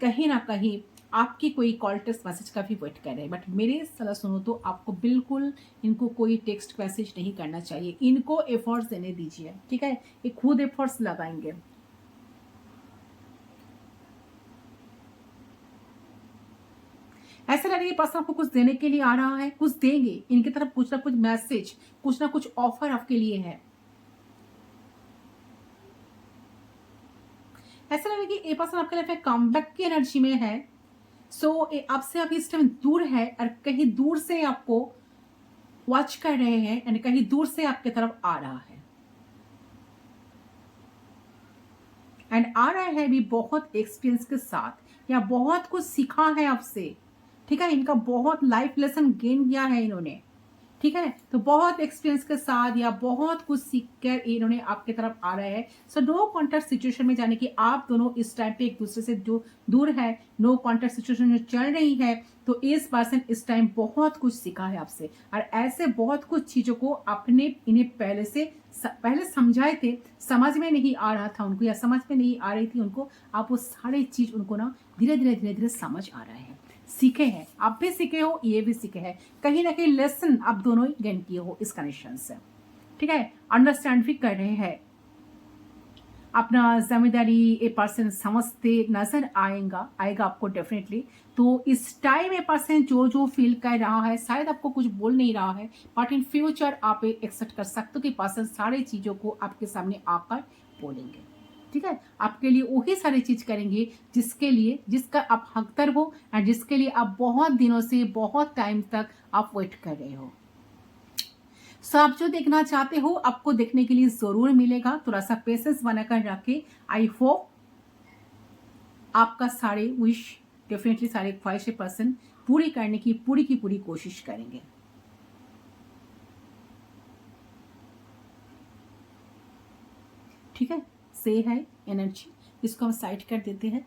कहीं ना कहीं आपकी कोई कॉल टेक्स्ट मैसेज का भी वेट कर रहे हैं। बट मेरे सलाह सुनो तो आपको बिल्कुल इनको कोई टेक्स्ट मैसेज नहीं करना चाहिए, इनको एफर्ट्स देने दीजिए। ठीक है, ये खुद एफर्ट्स लगाएंगे। ऐसा लग रहा है ये पर्सन आपको कुछ देने के लिए आ रहा है, कुछ देंगे, इनकी तरफ कुछ ना कुछ मैसेज, कुछ ना कुछ ऑफर आपके लिए है। ऐसा लग रहा है कि ये पर्सन आपके लाइफ में कमबैक की एनर्जी में है। सो आपसे अभी इस टाइम दूर है और कहीं दूर से आपको वॉच कर रहे हैं एंड कहीं दूर से आपके तरफ आ रहा है एंड आ रहा है भी बहुत एक्सपीरियंस के साथ या बहुत कुछ सीखा है आपसे। ठीक है, इनका बहुत लाइफ लेसन गेन किया है इन्होंने। ठीक है, तो बहुत एक्सपीरियंस के साथ या बहुत कुछ सीख कर इन्होंने आपके तरफ आ रहे हैं। सो नो कॉन्टैक्ट सिचुएशन में जाने की आप दोनों इस टाइम पे एक दूसरे से जो दूर है, नो कॉन्टैक्ट सिचुएशन जो चल रही है, तो इस पर्सन इस टाइम बहुत कुछ सीखा है आपसे और ऐसे बहुत कुछ चीजों को आपने इन्हें पहले समझाए थे, समझ में नहीं आ रहा था उनको या समझ में नहीं आ रही थी उनको, आप वो सारी चीज उनको ना धीरे धीरे समझ आ रहे हैं, सीखे हैं। आप भी सीखे हो, ये भी सीखे हैं, कहीं ना कहीं लेसन आप दोनों ही गेन किए हो इस कनेक्शन से। ठीक है, अंडरस्टैंड भी कर रहे हैं, अपना जिम्मेदारी ये पर्सन समझते नजर आएगा आपको डेफिनेटली। तो इस टाइम ये पर्सन जो फील कर रहा है, शायद आपको कुछ बोल नहीं रहा है, बट इन फ्यूचर आप एक्सेप्ट कर सकते हो कि पर्सन सारी चीजों को आपके सामने आकर बोलेंगे। ठीक है, आपके लिए वही सारी चीज करेंगे जिसका आप हकदार हो और जिसके लिए आप बहुत दिनों से बहुत टाइम तक आप वेट कर रहे हो। सो आप जो देखना चाहते हो आपको देखने के लिए जरूर मिलेगा, थोड़ा सा पेशेंस बनाकर रखे। आई होप आपका सारे विश डेफिनेटली सारे ख्वाहिशें पर्सन पूरी करने की पूरी कोशिश करेंगे। ठीक है, से है एनर्जी, इसको हम साइड कर देते हैं।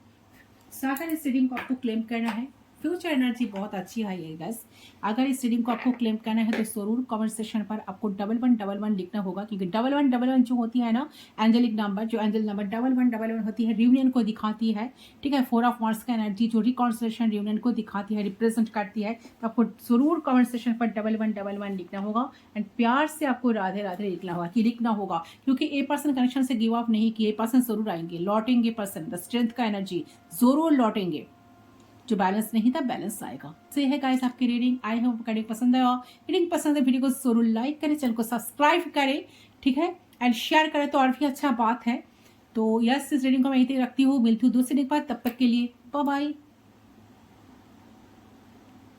अगर इस रीडिंग को आपको क्लेम करना है, फ्यूचर एनर्जी बहुत अच्छी है ये गाइस। अगर इस रीडिंग को आपको क्लेम करना है तो जरूर कमेंट सेक्शन पर आपको 1111 लिखना होगा, क्योंकि 1111 जो होती है ना एंजेलिक नंबर, जो एंजल नंबर 1111 होती है रियूनियन को दिखाती है। ठीक है, 4 ऑफ वांड्स का एनर्जी जो रिकॉन्सिलेशन रियूनियन को दिखाती है, रिप्रेजेंट करती है। तो आपको जरूर कमेंट सेक्शन पर 1111 लिखना होगा एंड प्यार से आपको राधे राधे लिखना होगा, क्योंकि ए पर्सन कनेक्शन से गिव अप नहीं किए, पर्सन जरूर आएंगे, लौटेंगे पर्सन, द स्ट्रेंथ का एनर्जी जरूर लौटेंगे। जो बैलेंस नहीं था बैलेंस आएगा। से है गाइस आपकी रीडिंग, आई होप रीडिंग पसंद है। रीडिंग पसंद है वीडियो को जरूर लाइक करें, चैनल को सब्सक्राइब करें, ठीक है, एंड शेयर करें तो और भी अच्छा बात है। तो यस, इस रीडिंग को मैं यहीं तक रखती हूँ, मिलती हूँ दूसरी रीडिंग पर, तब तक के लिए बाय बाय।